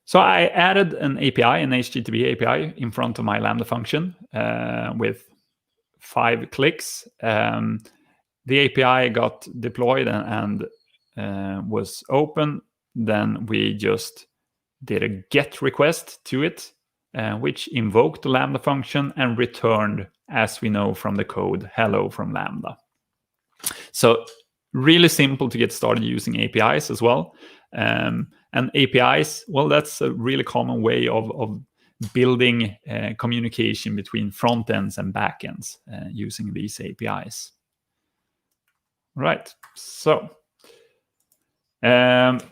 So I added an API, an HTTP API, in front of my Lambda function with 5 clicks. The API got deployed and was open. Then we just did a GET request to it, which invoked the Lambda function and returned, as we know from the code, hello from Lambda. So really simple to get started using APIs as well. And APIs, well, that's a really common way of building communication between front ends and back ends using these APIs. Right, so and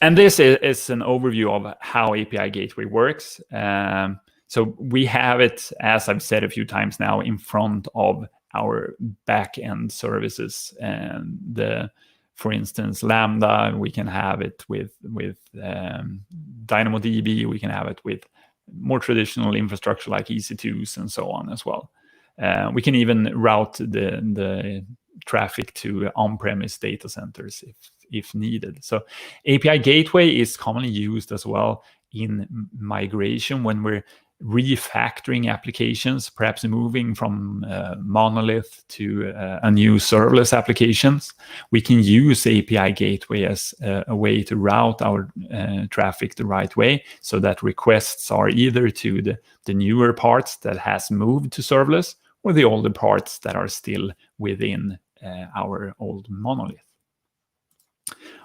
this is an overview of how API Gateway works. So we have it, as I've said a few times now, in front of our back-end services. And for instance, Lambda, we can have it with DynamoDB. We can have it with more traditional infrastructure like EC2s and so on as well. We can even route the traffic to on-premise data centers if needed. So API Gateway is commonly used as well in migration when we're refactoring applications, perhaps moving from monolith to a new serverless applications. We can use API Gateway as a way to route our traffic the right way, so that requests are either to the newer parts that has moved to serverless, or the older parts that are still within our old monolith.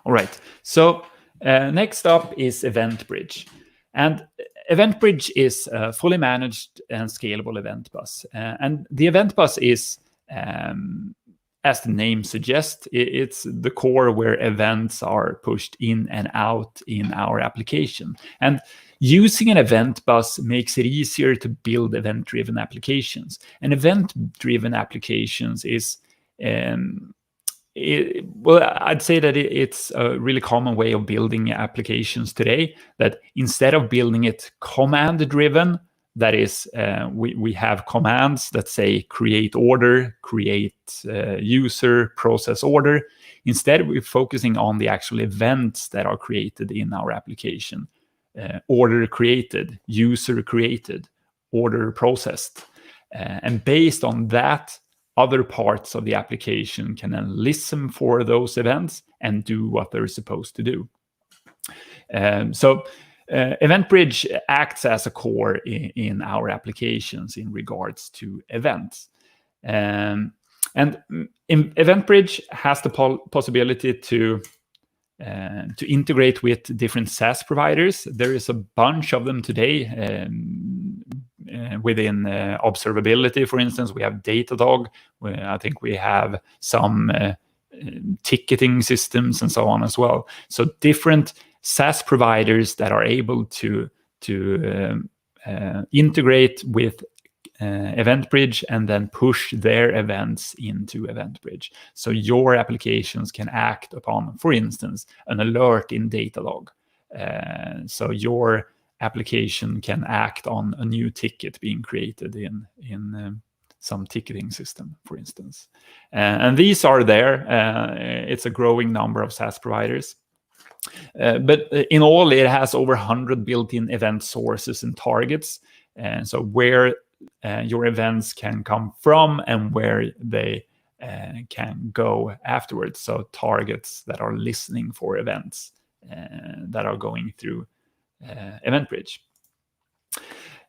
All right, so next up is EventBridge. And EventBridge is a fully managed and scalable event bus. And the event bus is, as the name suggests, it's the core where events are pushed in and out in our application. And using an event bus makes it easier to build event-driven applications. And event-driven applications is, well, I'd say that it's a really common way of building applications today, that instead of building it command-driven, that is, we have commands that say create order, create user, process order. Instead, we're focusing on the actual events that are created in our application. Order created, user created, order processed. And based on that, other parts of the application can then listen for those events and do what they're supposed to do. So EventBridge acts as a core in our applications in regards to events. And EventBridge has the possibility to integrate with different SaaS providers. There is a bunch of them today. Within observability, for instance, we have Datadog. I think we have some ticketing systems and so on as well. So different SaaS providers that are able to integrate with EventBridge and then push their events into EventBridge. So your applications can act upon, for instance, an alert in Datadog. So your application can act on a new ticket being created in some ticketing system, for instance. And these are there. It's a growing number of SaaS providers. But in all, it has over 100 built-in event sources and targets. And so where your events can come from and where they can go afterwards. So targets that are listening for events that are going through EventBridge.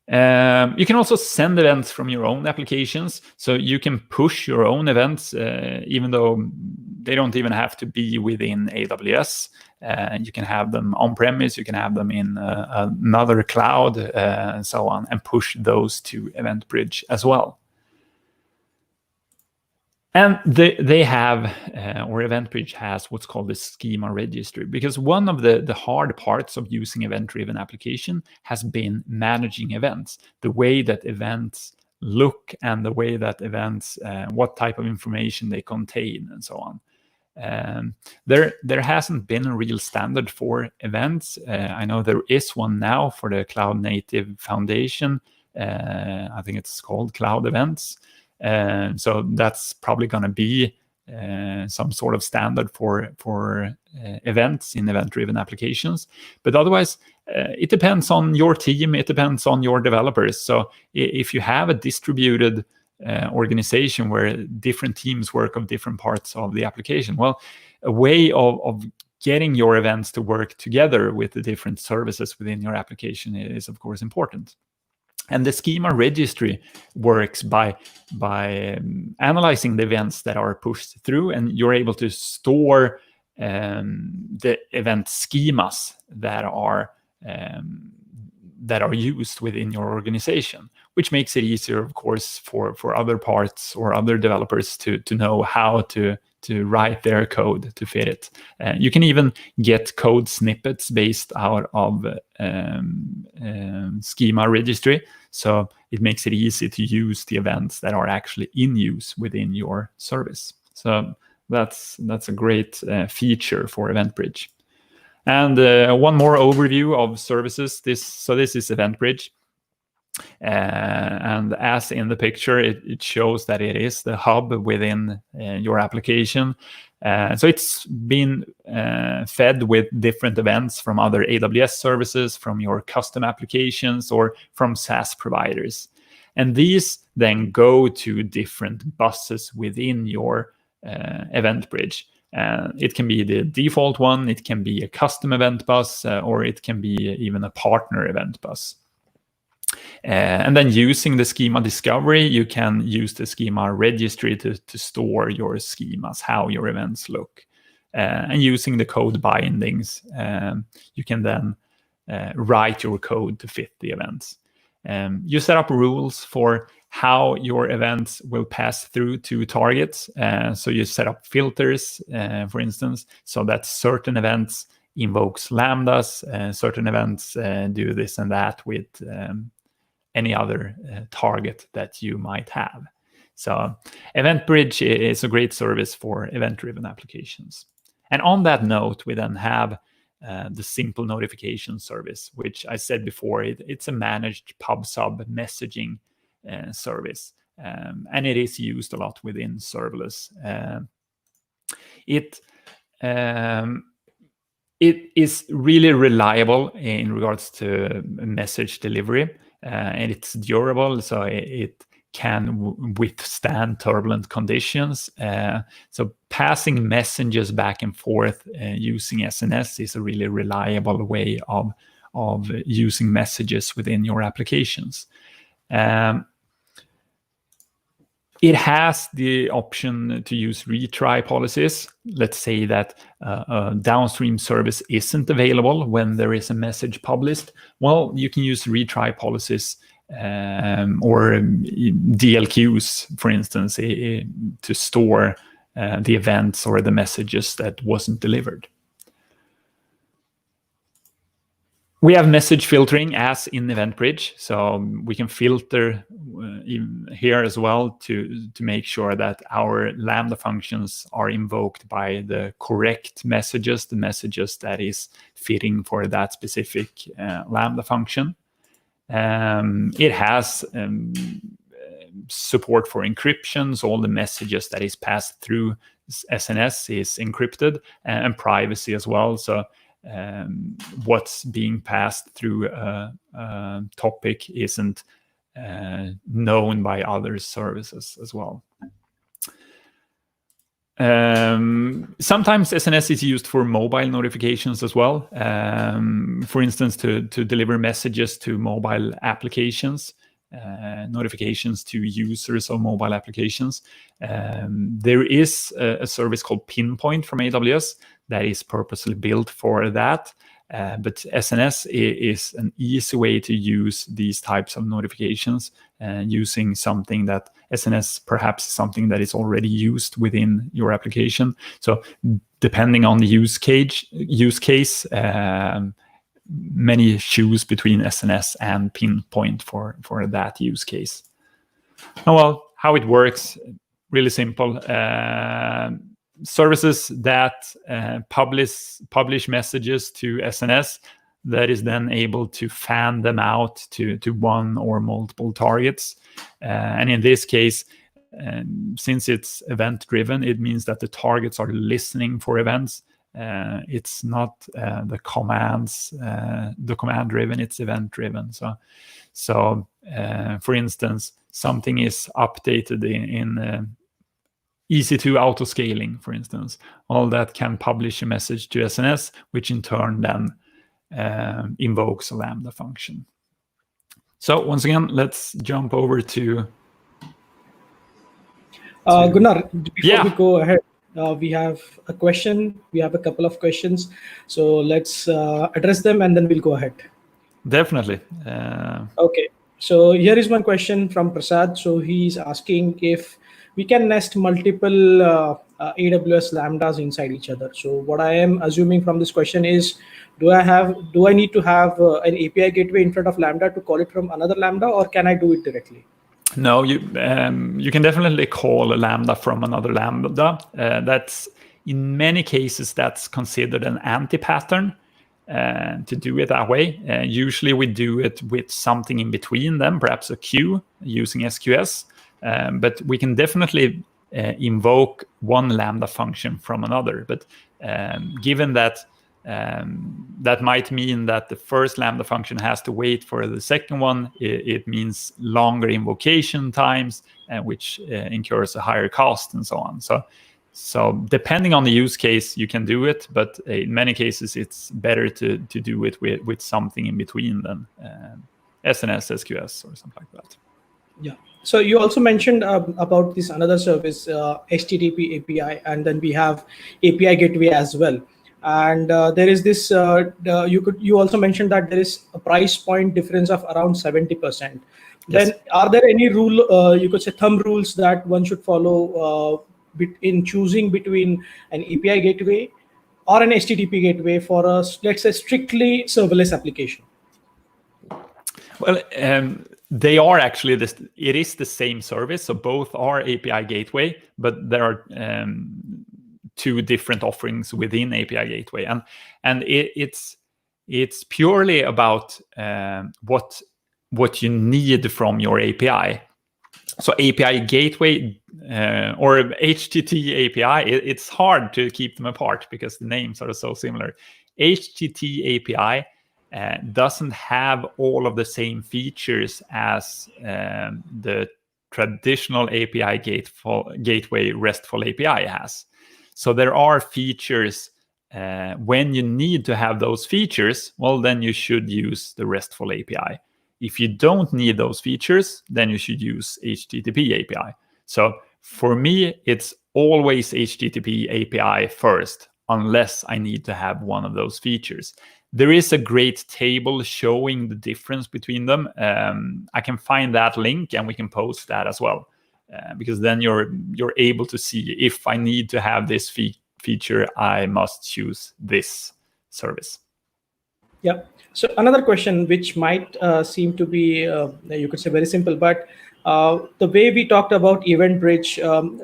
You can also send events from your own applications. So you can push your own events, even though they don't even have to be within AWS. You can have them on-premise, you can have them in another cloud, and so on, and push those to EventBridge as well. And they have, or EventBridge has, what's called the schema registry, because one of the hard parts of using event-driven application has been managing events, the way that events look and the way that events, what type of information they contain, and so on. There hasn't been a real standard for events. I know there is one now for the Cloud Native Foundation. I think it's called Cloud Events. So that's probably going to be some sort of standard for events in event-driven applications. But otherwise, it depends on your team. It depends on your developers. So if you have a distributed organization where different teams work on different parts of the application, well, a way of getting your events to work together with the different services within your application is, of course, important. And the schema registry works by analyzing the events that are pushed through, and you're able to store the event schemas that are used within your organization, which makes it easier, of course, for other parts or other developers to know how to write their code to fit it. You can even get code snippets based out of schema registry. So it makes it easy to use the events that are actually in use within your service. So that's a great feature for EventBridge. And one more overview of services. This is EventBridge. And as in the picture, it shows that it is the hub within your application. So it's been fed with different events from other AWS services, from your custom applications, or from SaaS providers. And these then go to different buses within your EventBridge. It can be the default one, it can be a custom event bus, or it can be even a partner event bus. And then using the schema discovery, you can use the schema registry to store your schemas, how your events look. And using the code bindings, you can then write your code to fit the events. You set up rules for how your events will pass through to targets. So you set up filters, for instance, so that certain events invokes lambdas, certain events do this and that with any other target that you might have. So EventBridge is a great service for event-driven applications. And on that note, we then have the simple notification service, which I said before, it's a managed pub/sub messaging service. And it is used a lot within serverless. It is really reliable in regards to message delivery. And it's durable, so it can withstand turbulent conditions. So passing messages back and forth using SNS is a really reliable way of using messages within your applications. It has the option to use retry policies. Let's say that a downstream service isn't available when there is a message published. Well, you can use retry policies or DLQs, for instance, to store the events or the messages that wasn't delivered. We have message filtering as in EventBridge, so we can filter here as well to make sure that our Lambda functions are invoked by the correct messages, the messages that is fitting for that specific Lambda function. It has support for encryption, so all the messages that is passed through SNS is encrypted, and privacy as well. So what's being passed through a topic isn't known by other services as well. Sometimes SNS is used for mobile notifications as well. For instance, to deliver messages to mobile applications, notifications to users of mobile applications. There is a service called Pinpoint from AWS that is purposely built for that. But SNS is an easy way to use these types of notifications, using something that SNS perhaps something that is already used within your application. So depending on the use case, many choose between SNS and Pinpoint for that use case. Oh, well, how it works, really simple. Services that publish messages to SNS that is then able to fan them out to one or multiple targets. And in this case, since it's event driven, it means that the targets are listening for events. It's not the command driven, it's event driven. So for instance, something is updated in EC2 auto scaling, for instance. All that can publish a message to SNS, which in turn then invokes a Lambda function. So once again, let's jump over to Gunnar, before we go ahead, we have a question. We have a couple of questions. So let's address them and then we'll go ahead. Definitely. Okay. So here is one question from Prasad. So he's asking if we can nest multiple AWS Lambdas inside each other. So what I am assuming from this question is, do I need to have an API gateway in front of Lambda to call it from another Lambda, or can I do it directly? No, you can definitely call a Lambda from another Lambda. That's in many cases that's considered an anti-pattern to do it that way. Usually we do it with something in between them, perhaps a queue using SQS. But we can definitely invoke one Lambda function from another. But given that that might mean that the first Lambda function has to wait for the second one, it means longer invocation times, which incurs a higher cost and so on. So depending on the use case, you can do it, but in many cases, it's better to do it with something in between than SNS, SQS, or something like that. Yeah. So you also mentioned about this another service, HTTP API, and then we have API gateway as well. And there is this. You also mentioned that there is a price point difference of around 70%. Then, are there any you could say thumb rules that one should follow in choosing between an API gateway or an HTTP gateway for a, let's say, strictly serverless application? Well, they are actually it is the same service, so both are API gateway, but there are two different offerings within API gateway, and it's purely about what you need from your API. So API gateway or HTTP API, it's hard to keep them apart because the names are so similar. HTTP API doesn't have all of the same features as the traditional API gateway RESTful API has. So there are features when you need to have those features, well, then you should use the RESTful API. If you don't need those features, then you should use HTTP API. So for me, it's always HTTP API first, unless I need to have one of those features. There is a great table showing the difference between them. I can find that link and we can post that as well, because then you're able to see if I need to have this feature, I must choose this service. Yeah. So another question, which might seem to be, you could say, very simple, but the way we talked about Event Bridge,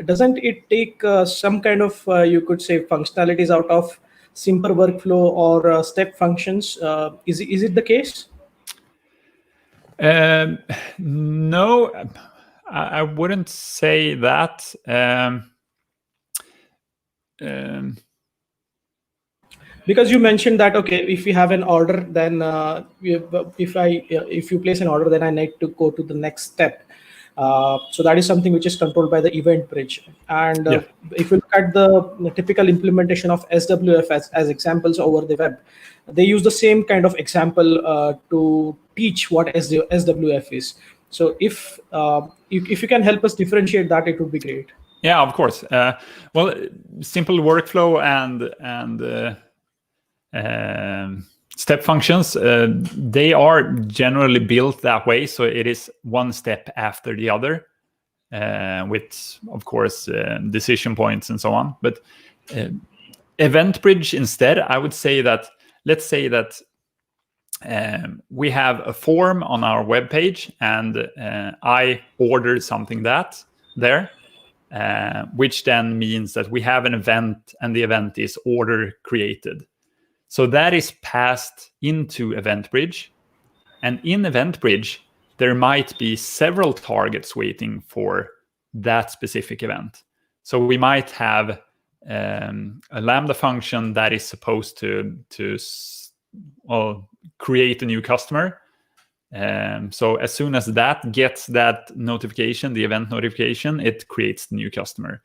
doesn't it take some kind of, you could say, functionalities out of simple workflow or step functions? Is it the case? No, I wouldn't say that. Because you mentioned that, okay, if we have an order, then if you place an order, then I need to go to the next step. So that is something which is controlled by the event bridge. And Yeah. if you look at the typical implementation of SWF as examples over the web, they use the same kind of example to teach what SWF is. So if you can help us differentiate that, it would be great. Yeah, of course. Well, simple workflow and step functions, they are generally built that way. So it is one step after the other, with, of course, decision points and so on. But event bridge instead, I would say that, let's say that we have a form on our web page, and I ordered something there. Which then means that we have an event, and the event is order created. So that is passed into Event Bridge. And in Event Bridge, there might be several targets waiting for that specific event. So we might have a Lambda function that is supposed to create a new customer. So as soon as that gets that notification, the event notification, it creates the new customer.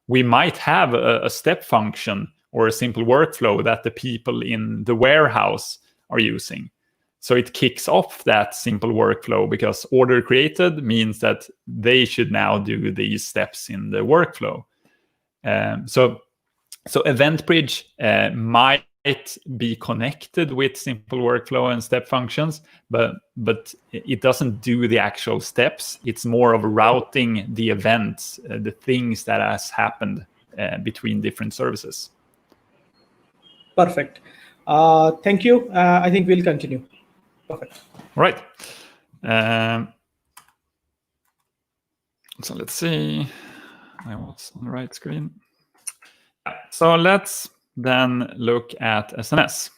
We might have a step function or a simple workflow that the people in the warehouse are using. So it kicks off that simple workflow because order created means that they should now do these steps in the workflow. So Event Bridge might be connected with simple workflow and step functions, but it doesn't do the actual steps. It's more of routing the events, the things that has happened between different services. Perfect. Thank you. I think we'll continue. Perfect. Right. So let's see. I was on the right screen. So let's then look at SNS.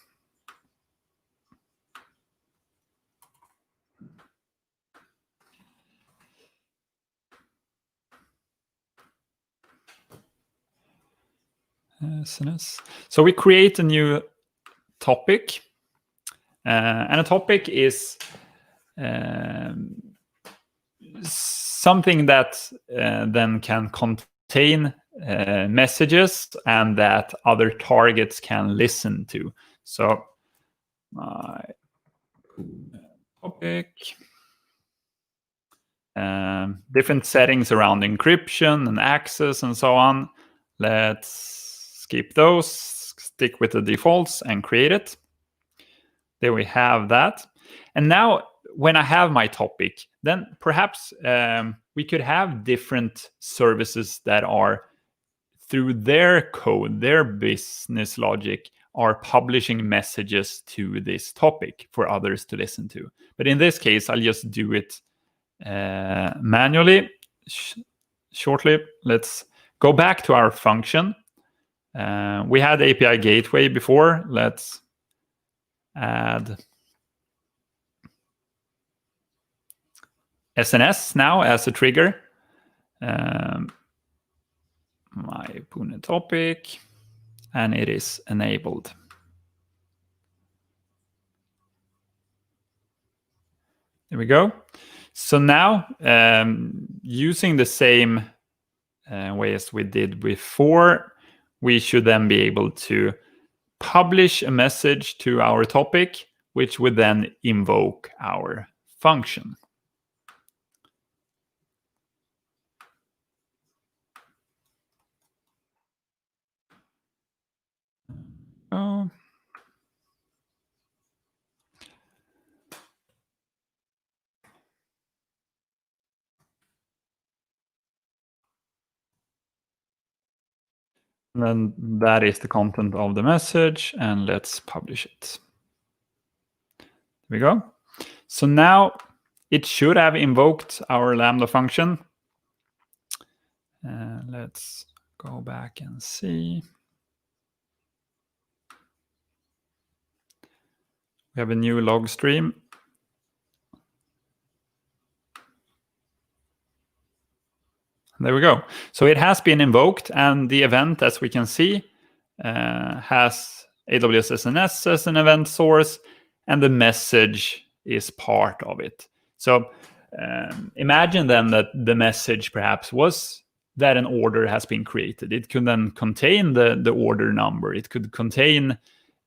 SNS. So we create a new topic, and a topic is something that then can contain messages and that other targets can listen to. So my topic, different settings around encryption and access and so on. Let's skip those, stick with the defaults and create it. There we have that. And now when I have my topic, then perhaps we could have different services that are, through their code, their business logic, are publishing messages to this topic for others to listen to. But in this case, I'll just do it manually. Shortly, let's go back to our function. We had API gateway before. Let's add SNS now as a trigger. My Pune topic, and it is enabled. There we go. So now, using the same way as we did before, we should then be able to publish a message to our topic, which would then invoke our function. Oh. And then that is the content of the message, and let's publish it. There we go. So now it should have invoked our Lambda function. Let's go back and see. We have a new log stream. There we go. So it has been invoked, and the event, as we can see, has AWS SNS as an event source, and the message is part of it. So imagine then that the message perhaps was that an order has been created. It could then contain the order number. It could contain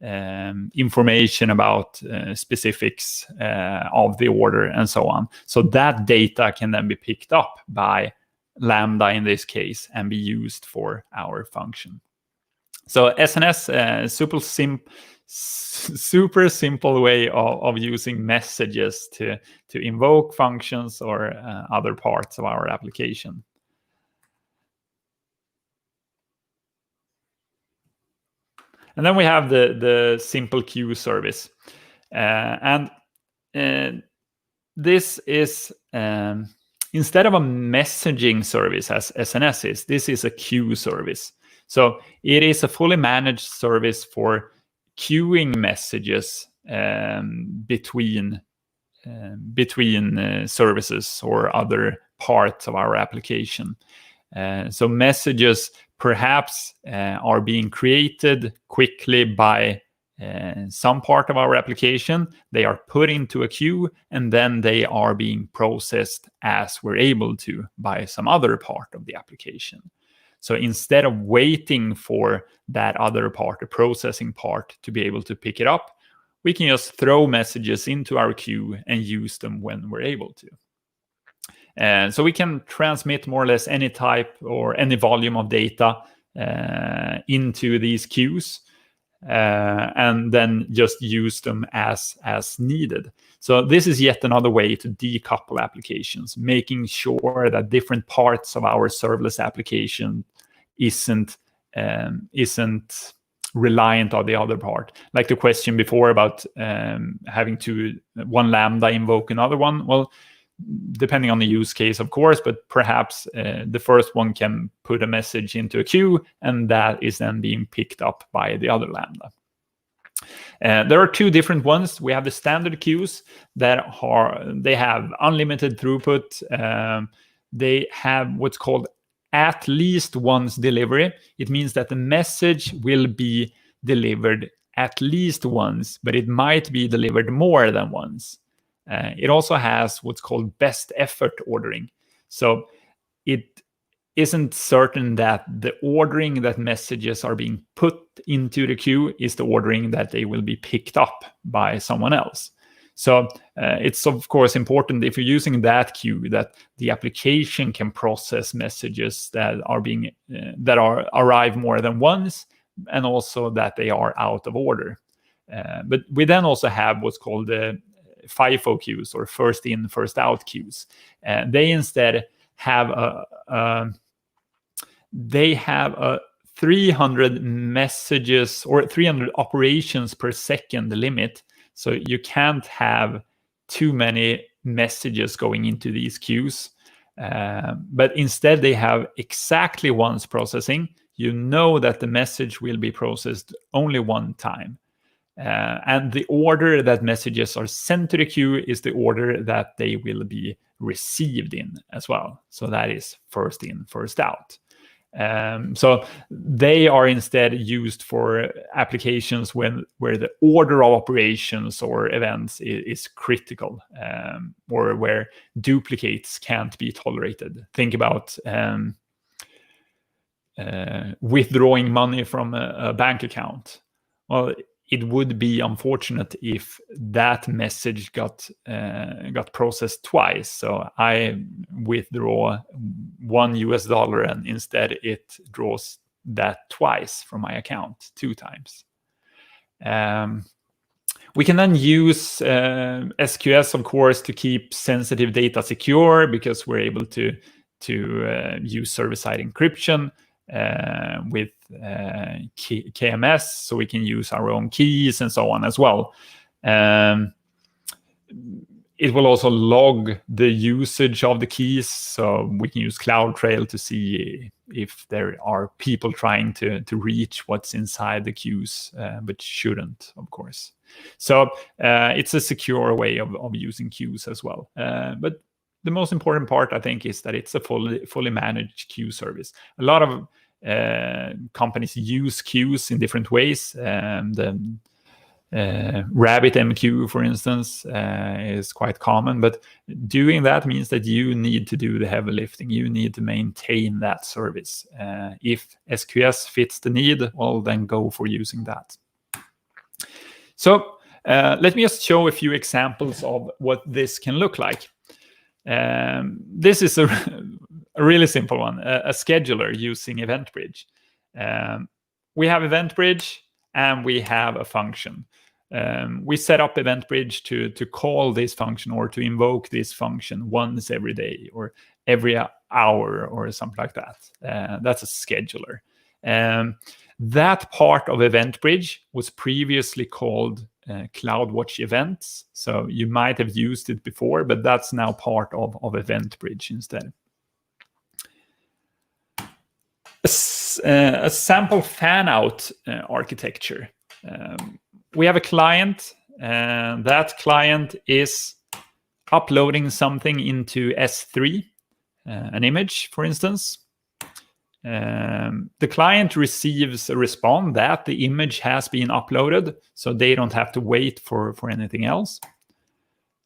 information about specifics of the order and so on. So that data can then be picked up by Lambda in this case and be used for our function. So SNS, super simple way of using messages to invoke functions or other parts of our application. And then we have the simple queue service. And this is, instead of a messaging service as SNS is, this is a queue service. So it is a fully managed service for queuing messages between services or other parts of our application. So messages perhaps are being created quickly by some part of our application. They are put into a queue, and then they are being processed as we're able to by some other part of the application. So instead of waiting for that other part, the processing part, to be able to pick it up, we can just throw messages into our queue and use them when we're able to. And so we can transmit more or less any type or any volume of data into these queues, and then just use them as needed. So this is yet another way to decouple applications, making sure that different parts of our serverless application isn't reliant on the other part. Like the question before about having one Lambda invoke another one. Well, depending on the use case, of course, but perhaps the first one can put a message into a queue, and that is then being picked up by the other Lambda. There are two different ones. We have the standard queues that they have unlimited throughput. They have what's called at least once delivery. It means that the message will be delivered at least once, but it might be delivered more than once. It also has what's called best effort ordering. So it isn't certain that the ordering that messages are being put into the queue is the ordering that they will be picked up by someone else. So it's of course important, if you're using that queue, that the application can process messages that arrive more than once, and also that they are out of order. But we then also have what's called the FIFO queues, or first in, first out queues. They instead have a 300 messages or 300 operations per second limit. So you can't have too many messages going into these queues. But instead they have exactly once processing. You know that the message will be processed only one time. And the order that messages are sent to the queue is the order that they will be received in as well. So that is first in, first out. So they are instead used for applications where the order of operations or events is critical, or where duplicates can't be tolerated. Think about withdrawing money from a bank account. Well, it would be unfortunate if that message got processed twice. So I withdraw $1 and instead it draws that twice from my account, 2 times. We can then use SQS, of course, to keep sensitive data secure, because we're able to use server-side encryption with KMS, so we can use our own keys and so on as well. It will also log the usage of the keys, so we can use CloudTrail to see if there are people trying to reach what's inside the queues, but shouldn't, of course. So it's a secure way of using queues as well. But the most important part, I think, is that it's a fully managed queue service. A lot of companies use queues in different ways. The RabbitMQ, for instance, is quite common, but doing that means that you need to do the heavy lifting. You need to maintain that service. If SQS fits the need, well, then go for using that. So let me just show a few examples of what this can look like. This is a really simple one, a scheduler using EventBridge. We have EventBridge and we have a function. We set up EventBridge to call this function or to invoke this function once every day or every hour or something like that. That's a scheduler. That part of EventBridge was previously called CloudWatch events. So you might have used it before, but that's now part of EventBridge instead. A sample fan-out architecture. We have a client, and that client is uploading something into S3, an image, for instance. The client receives a response that the image has been uploaded, so they don't have to wait for anything else.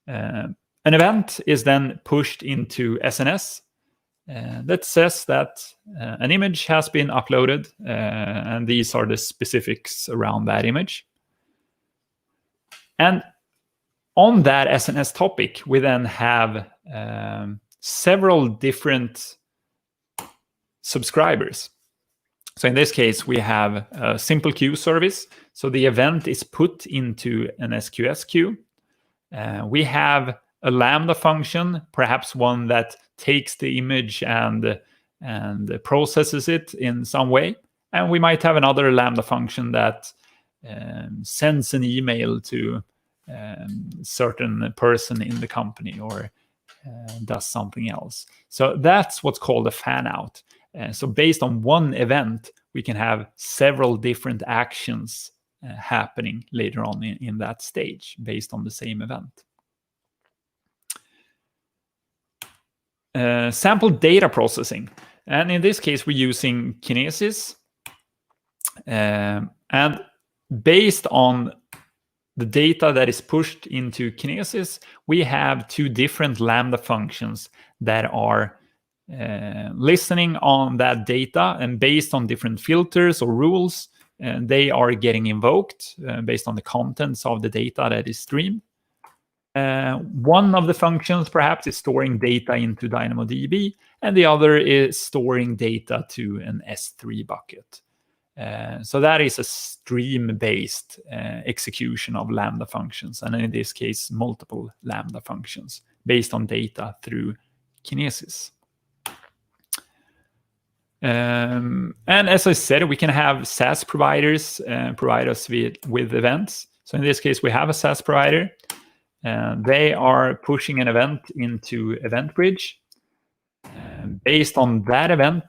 An event is then pushed into SNS that says that an image has been uploaded, and these are the specifics around that image. And on that SNS topic, we then have several different subscribers. So in this case, we have a simple queue service. So the event is put into an SQS queue. We have a Lambda function, perhaps one that takes the image and processes it in some way. And we might have another Lambda function that sends an email to certain person in the company or does something else. So that's what's called a fan-out. So based on one event, we can have several different actions happening later on in that stage based on the same event. Sample data processing. And in this case, we're using Kinesis. And based on the data that is pushed into Kinesis, we have two different Lambda functions that are listening on that data, and based on different filters or rules, they are getting invoked based on the contents of the data that is streamed. One of the functions perhaps is storing data into DynamoDB, and the other is storing data to an S3 bucket. So that is a stream-based execution of Lambda functions, and in this case, multiple Lambda functions based on data through Kinesis. And as I said, we can have SaaS providers provide us with events. So in this case, we have a SaaS provider. They are pushing an event into EventBridge. Based on that event,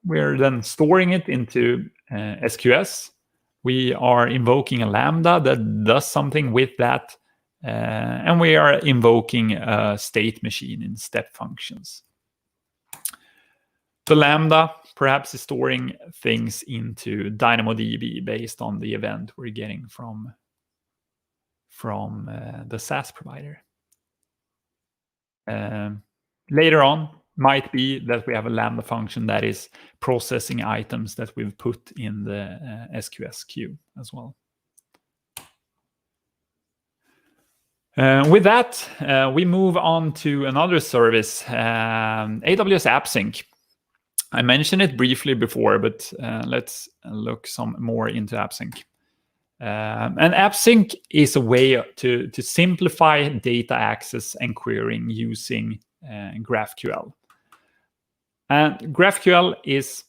we're then storing it into SQS. We are invoking a Lambda that does something with that. And we are invoking a state machine in step functions. The Lambda perhaps is storing things into DynamoDB based on the event we're getting from the SaaS provider. Later on, might be that we have a Lambda function that is processing items that we've put in the SQS queue as well. With that, we move on to another service, AWS AppSync. I mentioned it briefly before, but let's look some more into AppSync. And AppSync is a way to simplify data access and querying using GraphQL. And GraphQL is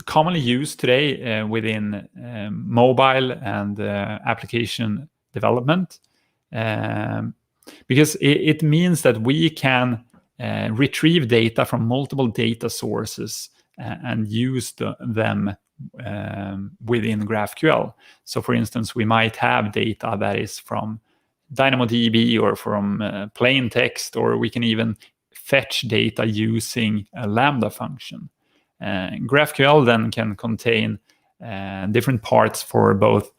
commonly used today within mobile and application development, because it means that we can retrieve data from multiple data sources and use them within GraphQL. So for instance, we might have data that is from DynamoDB or from plain text, or we can even fetch data using a Lambda function. GraphQL then can contain different parts for both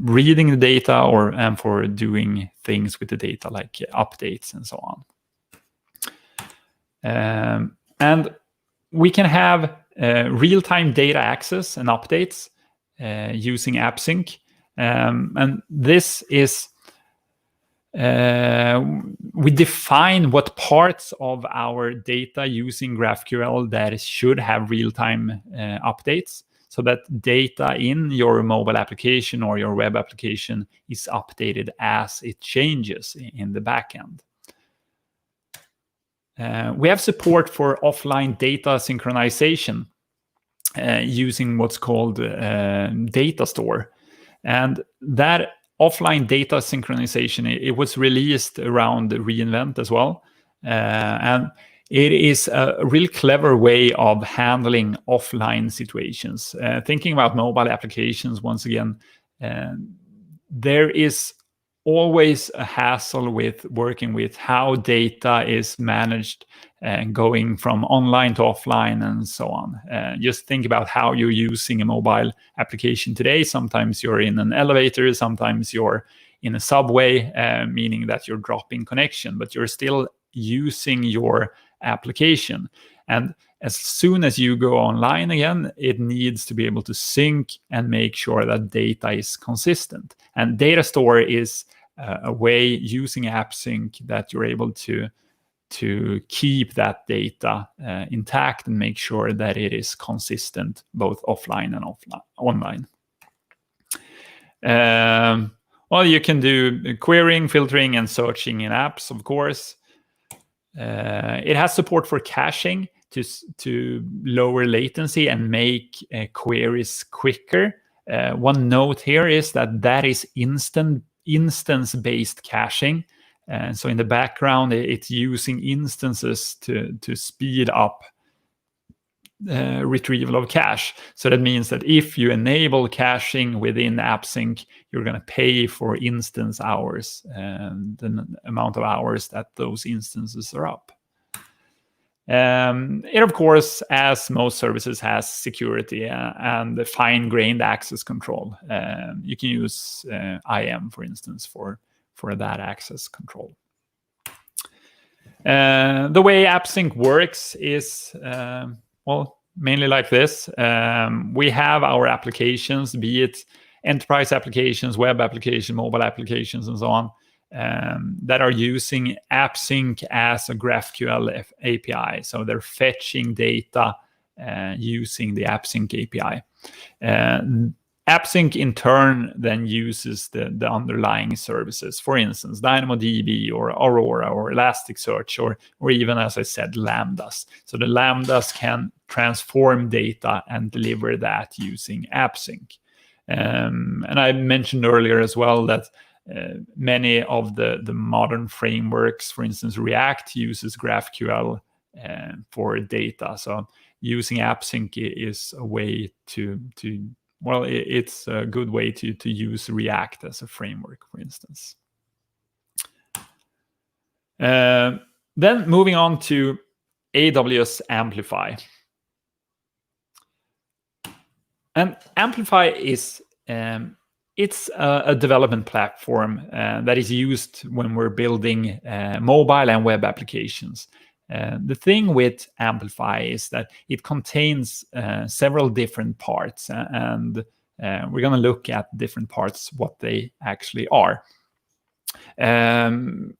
reading the data and for doing things with the data like updates and so on. And we can have real-time data access and updates using AppSync. And this is, we define what parts of our data using GraphQL that should have real-time updates, so that data in your mobile application or your web application is updated as it changes in the backend. We have support for offline data synchronization using what's called data store. And that offline data synchronization, it was released around reInvent as well. And it is a real clever way of handling offline situations. Thinking about mobile applications, once again, there is always a hassle with working with how data is managed and going from online to offline and so on. Just think about how you're using a mobile application today. Sometimes you're in an elevator, sometimes you're in a subway, meaning that you're dropping connection, but you're still using your application. And as soon as you go online again, it needs to be able to sync and make sure that data is consistent. And data store is a way using AppSync that you're able to keep that data intact and make sure that it is consistent both offline and online. Well, you can do querying, filtering, and searching in apps, of course. It has support for caching to lower latency and make queries quicker. One note here is that is instance-based caching. So in the background, it's using instances to speed up retrieval of cache. So that means that if you enable caching within AppSync, you're going to pay for instance hours and the amount of hours that those instances are up. It, of course, as most services, has security and fine-grained access control. You can use IAM, for instance, for that access control. The way AppSync works is, well, mainly like this. We have our applications, be it enterprise applications, web applications, mobile applications, and so on, that are using AppSync as a GraphQL API. So they're fetching data using the AppSync API. AppSync in turn then uses the underlying services, for instance, DynamoDB or Aurora or Elasticsearch or even, as I said, Lambdas. So the Lambdas can transform data and deliver that using AppSync. And I mentioned earlier as well that many of the modern frameworks, for instance, React uses GraphQL for data. So using AppSync is a way well, it's a good way to use React as a framework, for instance. Then moving on to AWS Amplify. And Amplify is it's a development platform that is used when we're building mobile and web applications. The thing with Amplify is that it contains several different parts, and we're going to look at different parts, what they actually are. It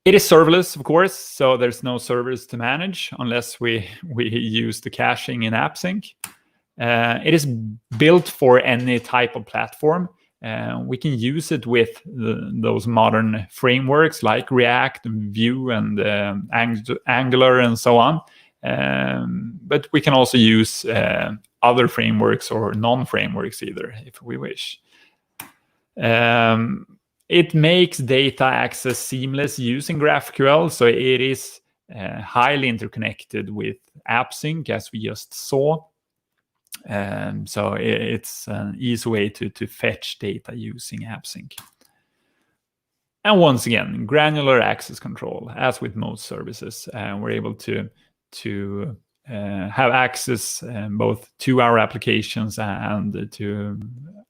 is serverless, of course, so there's no servers to manage unless we use the caching in AppSync. It is built for any type of platform. We can use it with those modern frameworks like React and Vue and Angular and so on. But we can also use other frameworks or non-frameworks either, if we wish. It makes data access seamless using GraphQL, so it is highly interconnected with AppSync, as we just saw. So it's an easy way to fetch data using AppSync. And once again, granular access control, as with most services. We're able to have access both to our applications and to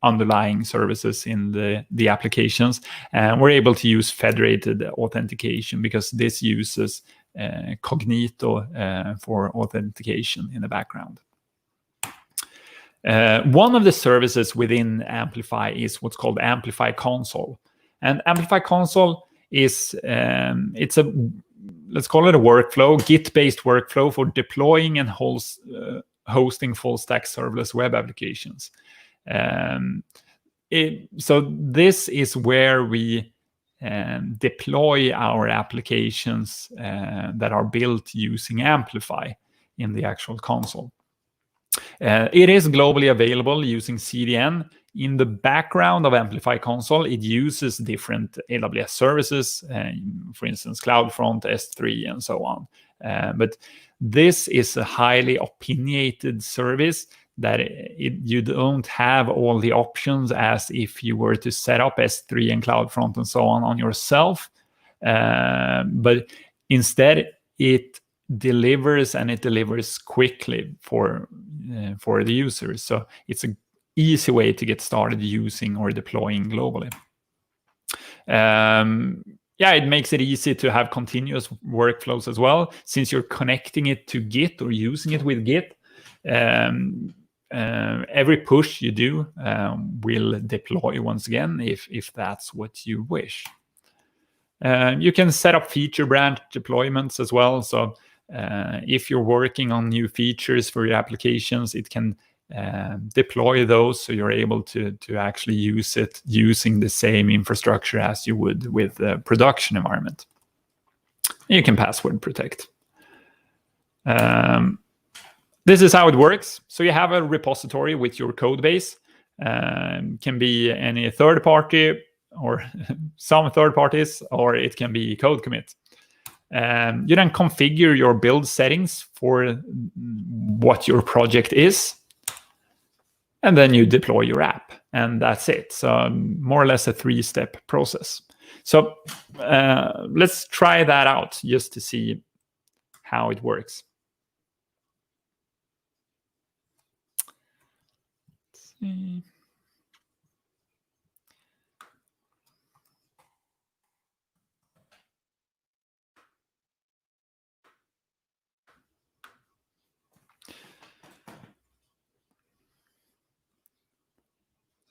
underlying services in the applications. And we're able to use federated authentication because this uses Cognito for authentication in the background. One of the services within Amplify is what's called Amplify Console. And Amplify Console is, it's a, let's call it a workflow, Git-based workflow for deploying and hosting full-stack serverless web applications. So this is where we deploy our applications that are built using Amplify in the actual console. It is globally available using CDN. In the background of Amplify Console, it uses different AWS services, for instance, CloudFront, S3, and so on. But this is a highly opinionated service that you don't have all the options as if you were to set up S3 and CloudFront and so on yourself. But instead, it delivers, and it delivers quickly for the users. So it's an easy way to get started using or deploying globally. Yeah, it makes it easy to have continuous workflows as well, since you're connecting it to Git or using it with Git. Every push you do will deploy once again if that's what you wish. You can set up feature branch deployments as well. So if you're working on new features for your applications, it can deploy those so you're able to actually use it using the same infrastructure as you would with the production environment. You can password protect. This is how it works. So you have a repository with your code base. Can be any third party or some third parties, or it can be code commit. You then configure your build settings for what your project is, and then you deploy your app, and that's it. So more or less a 3-step process. So let's try that out just to see how it works. Let's see.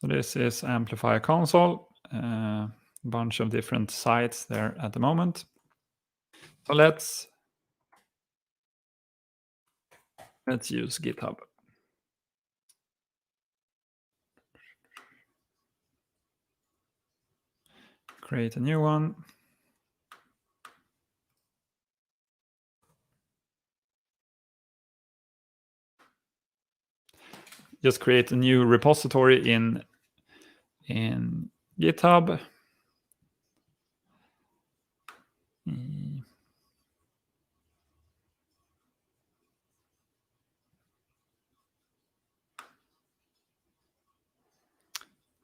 So this is Amplify Console, a bunch of different sites there at the moment. So let's use GitHub. Create a new one. Just create a new repository in GitHub.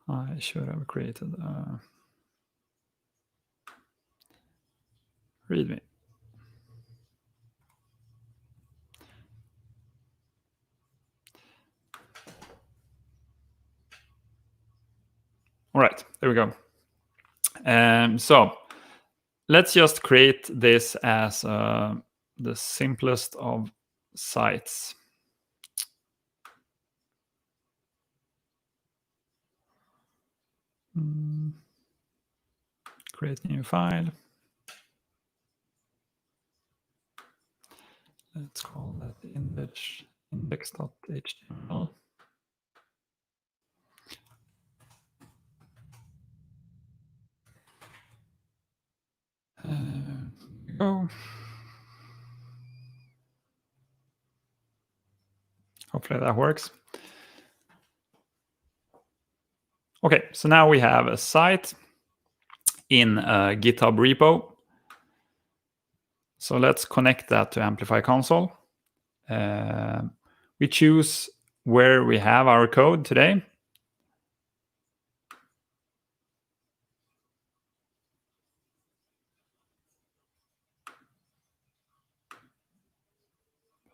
I should have created a README. All right, there we go. So let's just create this as the simplest of sites. Create new file. Let's call that index.html. Go. Hopefully that works. Okay, so now we have a site in a GitHub repo. So let's connect that to Amplify Console. We choose where we have our code today.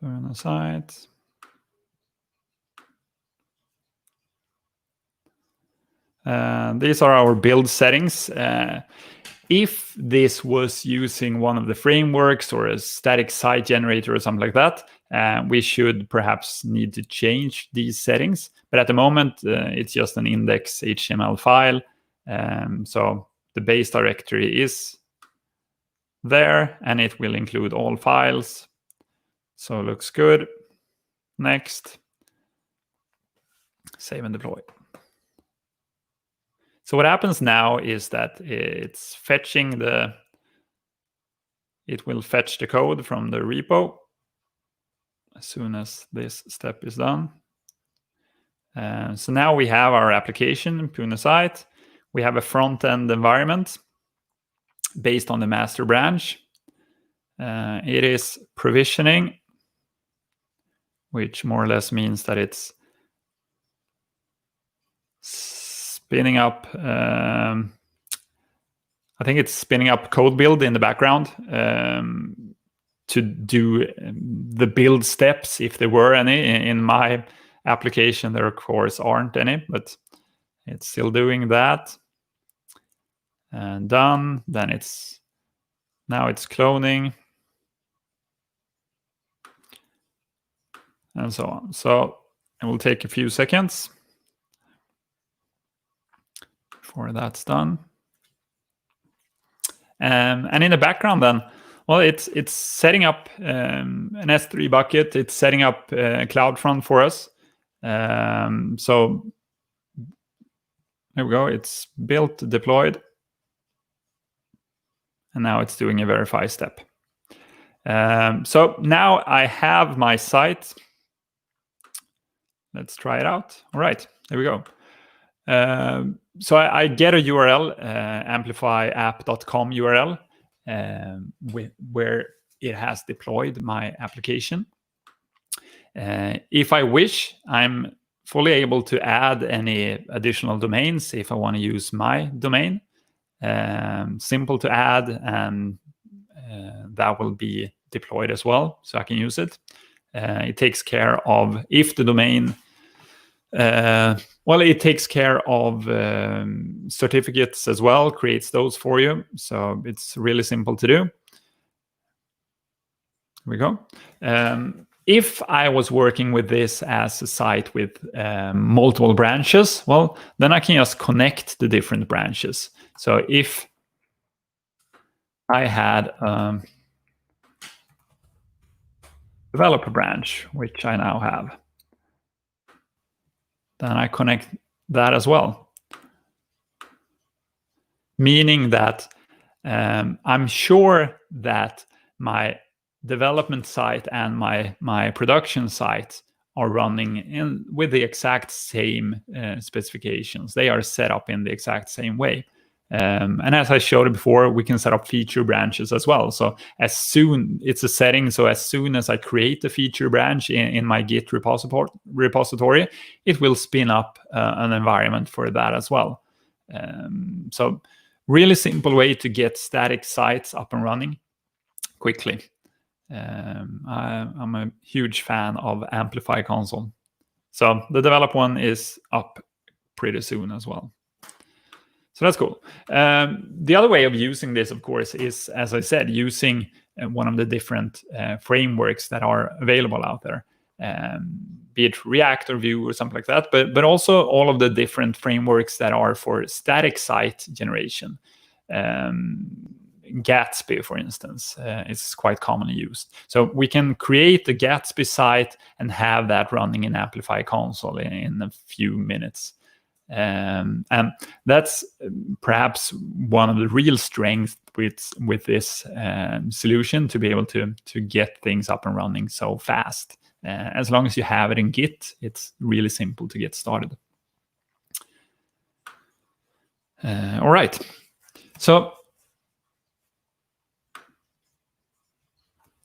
Puna site. These are our build settings. If this was using one of the frameworks or a static site generator or something like that, we should perhaps need to change these settings. But at the moment, it's just an index HTML file. So the base directory is there, and it will include all files. So it looks good. Next. Save and deploy. So what happens now is that it's fetching it will fetch the code from the repo as soon as this step is done. So now we have our application, Puna site. We have a front-end environment based on the master branch. It is provisioning, which more or less means that it's spinning up, I think it's spinning up code build in the background to do the build steps, if there were any. In my application, there of course aren't any, but it's still doing that. And done. Then now it's cloning. And so on. So it will take a few seconds before that's done. And in the background then, well, it's setting up an S3 bucket. It's setting up CloudFront for us. So there we go. It's built, deployed. And now it's doing a verify step. So now I have my site. Let's try it out. All right, there we go. So I get a URL, amplifyapp.com URL, where it has deployed my application. If I wish, I'm fully able to add any additional domains if I want to use my domain. Simple to add, and that will be deployed as well, so I can use it. It takes care of if the domain it takes care of certificates as well, creates those for you. So it's really simple to do. Here we go. If I was working with this as a site with multiple branches, well, then I can just connect the different branches. So if I had a developer branch, which I now have, then I connect that as well. Meaning that I'm sure that my development site and my production site are running with the exact same specifications. They are set up in the exact same way. And as I showed before, we can set up feature branches as well. So it's a setting. So as soon as I create a feature branch in my Git repository, it will spin up an environment for that as well. So really simple way to get static sites up and running quickly. I'm a huge fan of Amplify console. So the develop one is up pretty soon as well. So that's cool. The other way of using this, of course, is, as I said, using one of the different frameworks that are available out there, be it React or Vue or something like that, but also all of the different frameworks that are for static site generation. Gatsby, for instance, is quite commonly used. So we can create the Gatsby site and have that running in Amplify console in a few minutes. And that's perhaps one of the real strengths with this solution, to be able to get things up and running so fast. As long as you have it in Git, it's really simple to get started. All right. So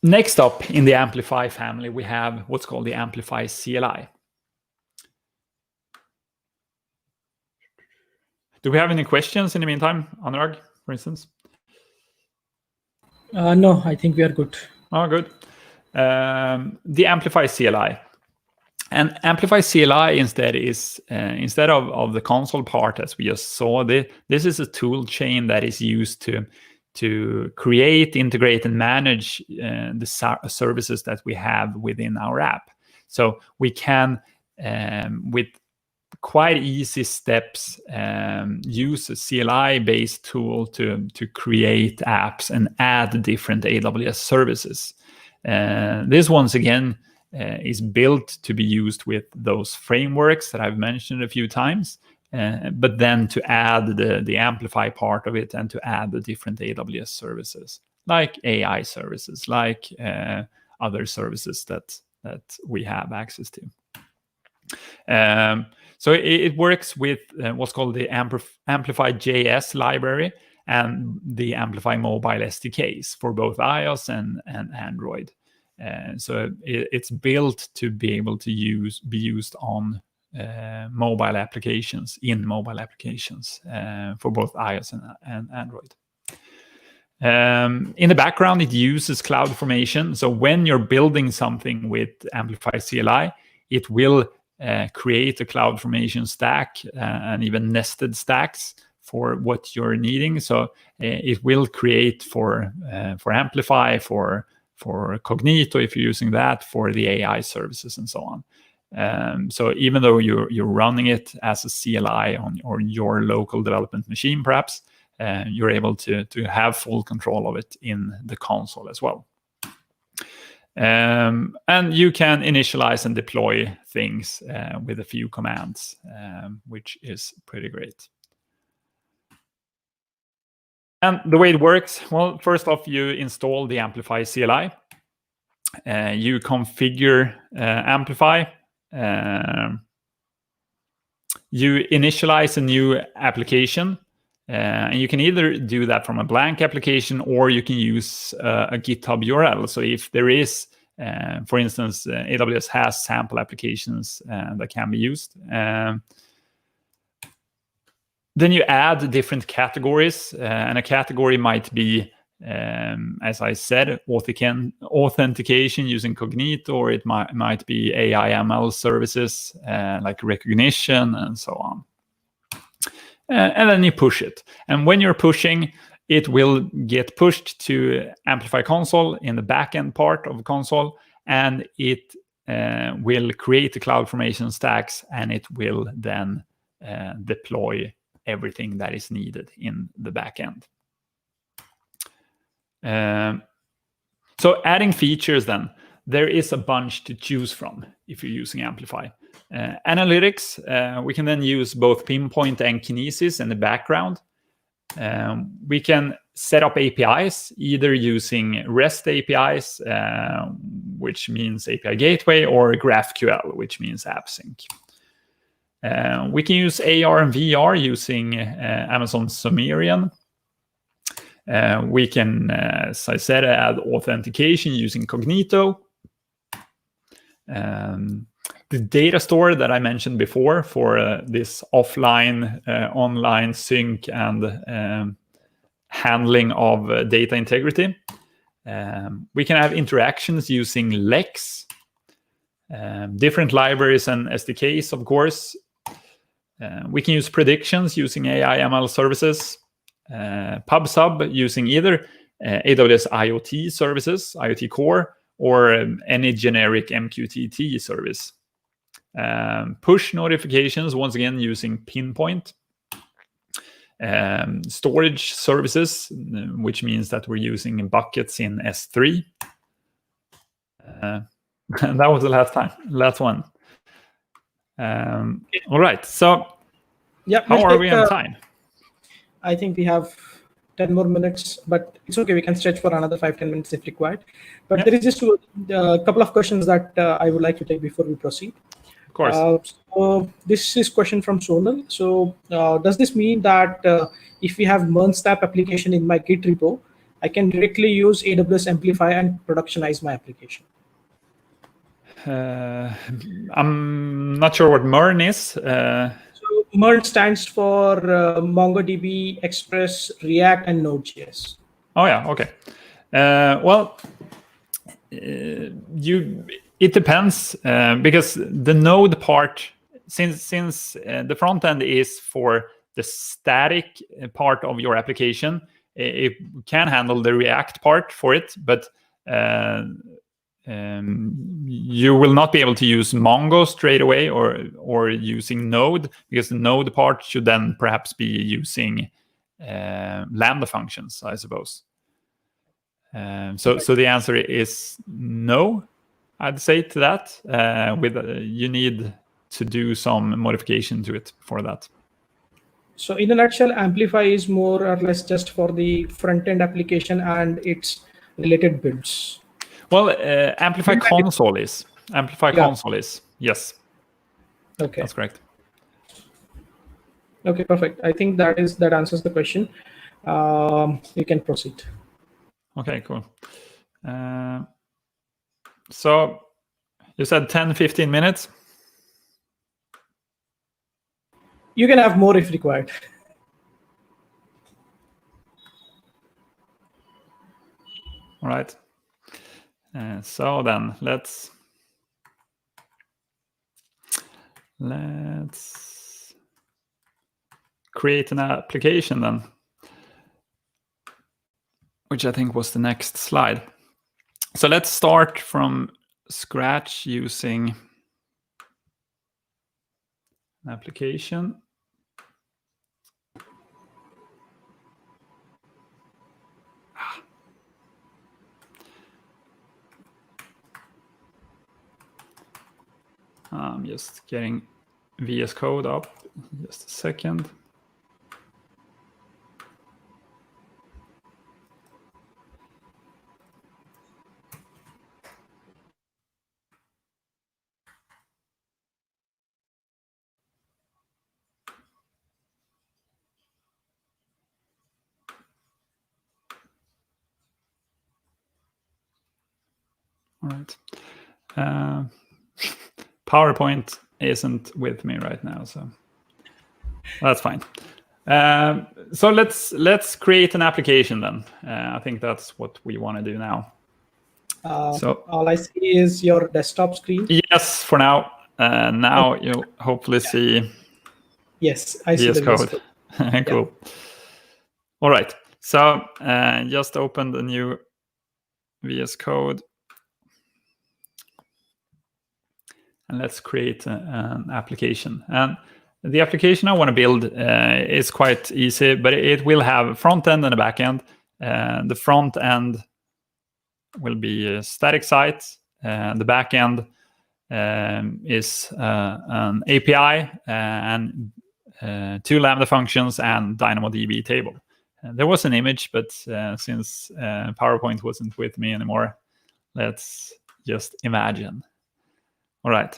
next up in the Amplify family, we have what's called the Amplify CLI. Do we have any questions in the meantime, Anurag, for instance? No, I think we are good. Oh, good. the Amplify CLI. And Amplify CLI instead is, instead of the console part, as we just saw, this is a tool chain that is used to create, integrate, and manage the services that we have within our app. So we can, with quite easy steps, use a CLI-based tool to create apps and add different AWS services. This, once again, is built to be used with those frameworks that I've mentioned a few times, but then to add the Amplify part of it and to add the different AWS services, like AI services, like other services that we have access to. So it works with what's called the Amplify JS library and the Amplify mobile SDKs for both iOS and Android. So it's built to be able to be used on mobile applications, for both iOS and Android. In the background, it uses CloudFormation. So when you're building something with Amplify CLI, it will create a CloudFormation stack and even nested stacks for what you're needing. So it will create for Amplify, for Cognito, if you're using that, for the AI services and so on. So even though you're running it as a CLI on your local development machine, perhaps, you're able to have full control of it in the console as well. And you can initialize and deploy things with a few commands, which is pretty great. And the way it works, well, first off, you install the Amplify CLI. You configure Amplify. You initialize a new application. And you can either do that from a blank application, or you can use a GitHub URL. So if there is, for instance, AWS has sample applications that can be used. Then you add different categories, and a category might be, as I said, authentication using Cognito, or it might be AI ML services like recognition and so on. And then you push it. And when you're pushing, it will get pushed to Amplify console in the backend part of the console, and it will create the CloudFormation stacks, and it will then deploy everything that is needed in the backend. So adding features then, there is a bunch to choose from if you're using Amplify. Analytics, we can then use both Pinpoint and Kinesis in the background. We can set up APIs, either using REST APIs, which means API Gateway, or GraphQL, which means AppSync. We can use AR and VR using Amazon Sumerian. We can, as I said, add authentication using Cognito. The data store that I mentioned before for this offline, online sync and handling of data integrity. We can have interactions using Lex, different libraries and SDKs, of course. We can use predictions using AI ML services, PubSub using either AWS IoT services, IoT Core, or any generic MQTT service. Push notifications, once again, using Pinpoint. Storage services, which means that we're using buckets in S3. And that was the last one. All right, so yeah, how are we on time? I think we have 10 more minutes, but it's okay. We can stretch for another 5-10 minutes if required. But there is just a couple of questions that I would like to take before we proceed. Of course. So this is question from Sonal. So does this mean that if we have MERN-STAP application in my Git repo, I can directly use AWS Amplify and productionize my application? I'm not sure what MERN is. So MERN stands for MongoDB, Express, React, and Node.js. Oh yeah, okay. Well, it depends because the node part, since the front end is for the static part of your application, it can handle the React part for it, but you will not be able to use Mongo straight away or using Node, because the Node part should then perhaps be using Lambda functions, I suppose. So the answer is no, I'd say to that. You need to do some modification to it for that. So in a nutshell, Amplify is more or less just for the front-end application and its related builds. Well, Amplify console is. Console is. Yes. Okay. That's correct. Okay, perfect. I think that answers the question. You can proceed. Okay, cool. So you said 10-15 minutes? You can have more if required. All right. So then let's create an application then, which I think was the next slide. So let's start from scratch using an application. I'm just getting VS Code up. Just a second. All right. PowerPoint isn't with me right now, so that's fine. So let's create an application then. I think that's what we want to do now. So all I see is your desktop screen. Yes, for now. Now you'll hopefully see. Yes, I see VS the Code. Cool. Yeah. All right. So just open the new VS Code. And let's create an application. And the application I want to build is quite easy, but it will have a front end and a back end. The front end will be a static site. The back end is an API and 2 Lambda functions and DynamoDB table. There was an image, but since PowerPoint wasn't with me anymore, let's just imagine. All right.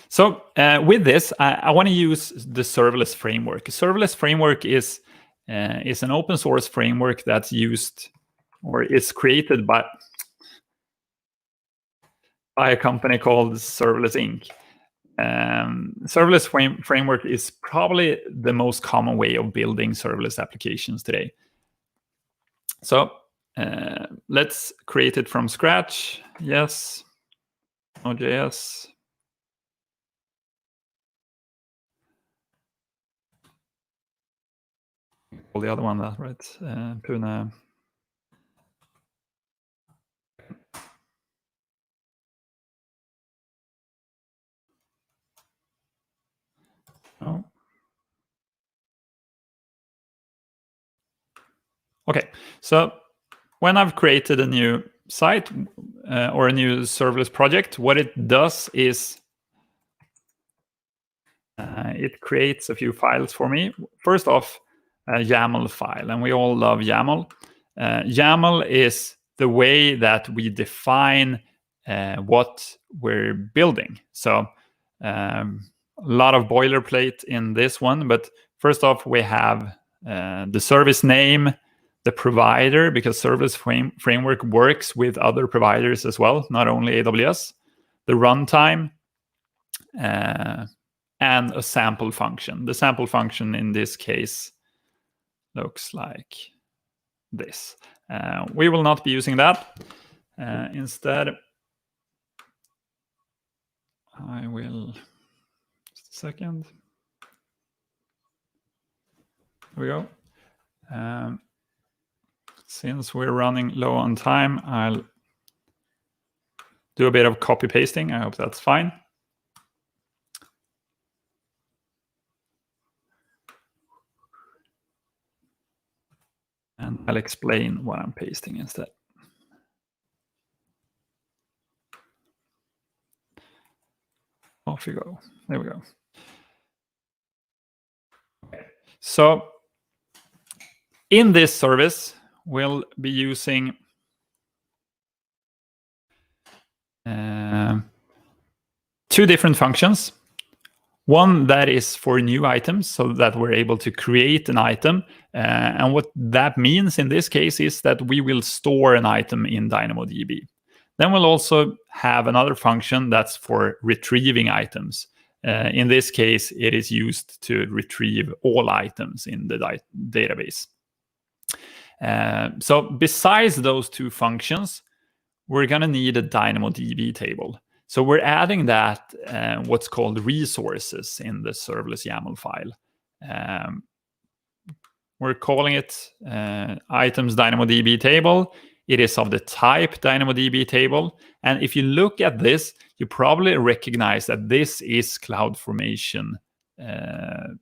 So with this, I want to use the serverless framework. Serverless framework is an open source framework that's used or is created by a company called Serverless Inc. Serverless framework is probably the most common way of building serverless applications today. So let's create it from scratch. Yes. Node.js. All the other one, that right? Pune. Oh. Okay, so when I've created a new site or a new serverless project, what it does is it creates a few files for me. First off, a YAML file, and we all love YAML. YAML is the way that we define what we're building. So a lot of boilerplate in this one, but first off, we have the service name, the provider, because serverless framework works with other providers as well, not only AWS, the runtime, and a sample function. The sample function in this case, looks like this. We will not be using that. Instead, I will, just a second. Here we go. Since we're running low on time, I'll do a bit of copy pasting. I hope that's fine. And I'll explain what I'm pasting instead. Off you go. There we go. So in this service, we'll be using two different functions. One that is for new items, so that we're able to create an item. And what that means in this case is that we will store an item in DynamoDB. Then we'll also have another function that's for retrieving items. In this case, it is used to retrieve all items in the database. So besides those two functions, we're going to need a DynamoDB table. So we're adding that what's called resources in the serverless YAML file. We're calling it items DynamoDB table. It is of the type DynamoDB table. And if you look at this, you probably recognize that this is CloudFormation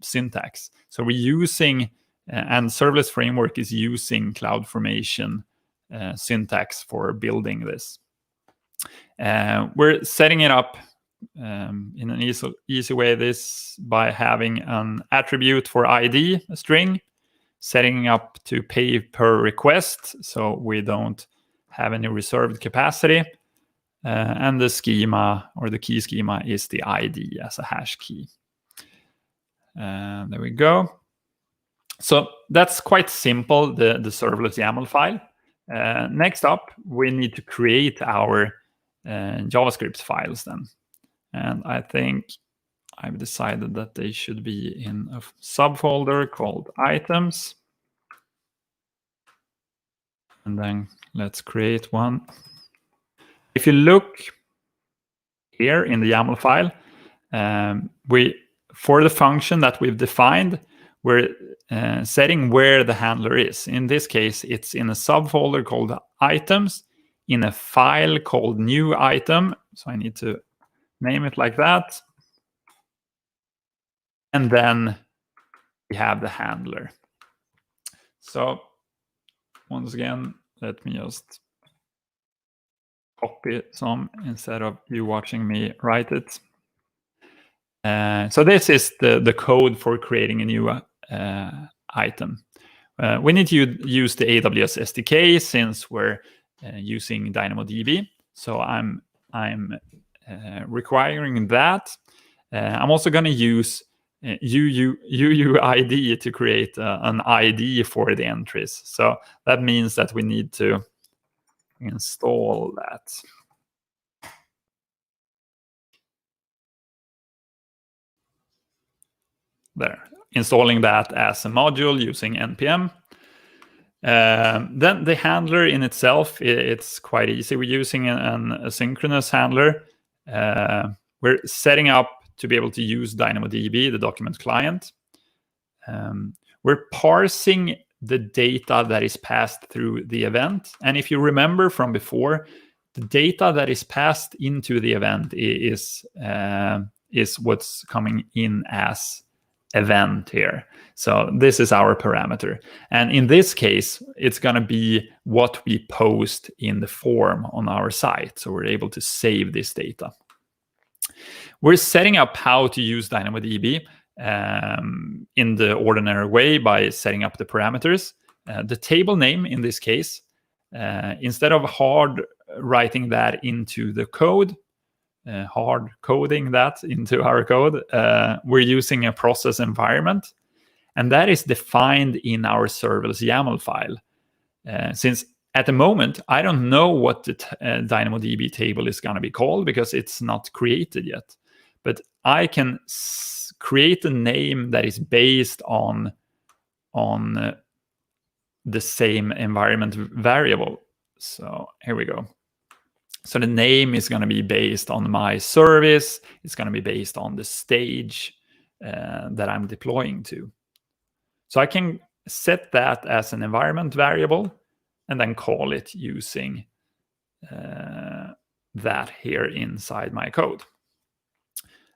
syntax. So we're using, and serverless framework is using CloudFormation syntax for building this. We're setting it up in an easy way this by having an attribute for ID, a string, setting up to pay per request, so we don't have any reserved capacity. And the schema, or the key schema, is the ID as a hash key. There we go. So that's quite simple, the serverless YAML file. Next up, we need to create our JavaScript files then. And I think I've decided that they should be in a subfolder called items. And then let's create one. If you look here in the YAML file, for the function that we've defined, we're setting where the handler is. In this case, it's in a subfolder called items, in a file called new item. So I need to name it like that. And then we have the handler. So once again, let me just copy some instead of you watching me write it. So this is the code for creating a new item. We need to use the AWS SDK since we're using DynamoDB. So I'm requiring that. I'm also going to use UUID to create an ID for the entries. So that means that we need to install that. There, installing that as a module using npm. Then the handler in itself, it's quite easy. We're using an asynchronous handler. We're setting up to be able to use DynamoDB, the document client. We're parsing the data that is passed through the event. And if you remember from before, the data that is passed into the event is what's coming in as event here. So this is our parameter. And in this case, it's going to be what we post in the form on our site. So we're able to save this data. We're setting up how to use DynamoDB in the ordinary way by setting up the parameters. The table name in this case, instead of hard writing that into the code, hard coding that into our code, we're using a process environment. And that is defined in our serverless YAML file. Since at the moment, I don't know what the DynamoDB table is going to be called because it's not created yet. But I can create a name that is based on the same environment variable. So here we go. So the name is going to be based on my service. It's going to be based on the stage that I'm deploying to. So I can set that as an environment variable and then call it using that here inside my code.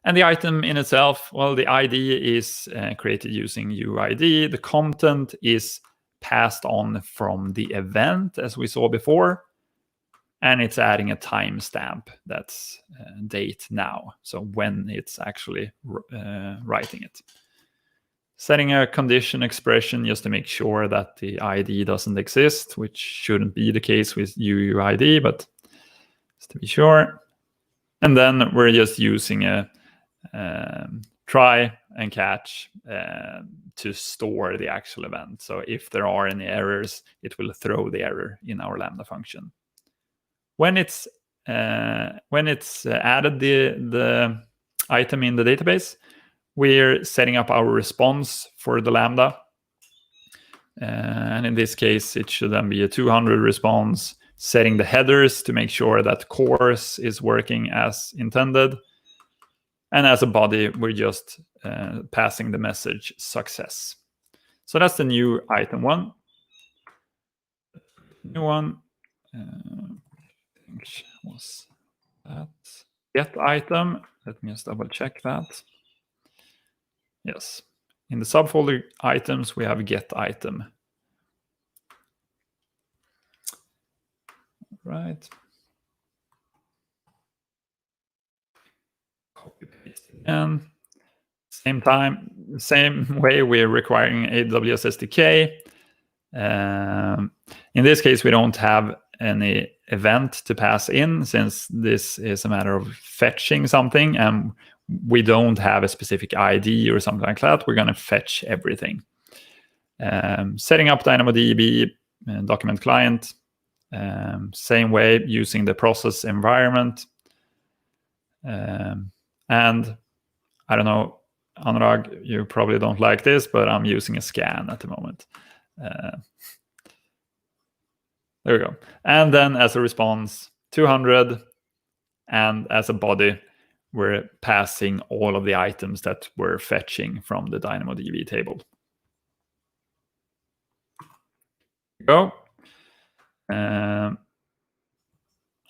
And the item in itself, well, the ID is created using UID. The content is passed on from the event, as we saw before. And it's adding a timestamp that's date now, so when it's actually writing it. Setting a condition expression just to make sure that the ID doesn't exist, which shouldn't be the case with UUID, but just to be sure. And then we're just using a try and catch to store the actual event. So if there are any errors, it will throw the error in our Lambda function. When it's added the item in the database, we're setting up our response for the Lambda. And in this case, it should then be a 200 response, setting the headers to make sure that course is working as intended. And as a body, we're just passing the message success. So that's the new item one. New one. Which was that get item. Let me just double check that. Yes, in the subfolder items we have get item. Right. Copy paste again. Same way we're requiring AWS SDK. In this case, we don't have any event to pass in, since this is a matter of fetching something and we don't have a specific ID or something like that. We're going to fetch everything. Setting up DynamoDB document client, same way, using the process environment. And I don't know, Anurag, you probably don't like this, but I'm using a scan at the moment. There we go. And then as a response, 200. And as a body, we're passing all of the items that we're fetching from the DynamoDB table. Go. And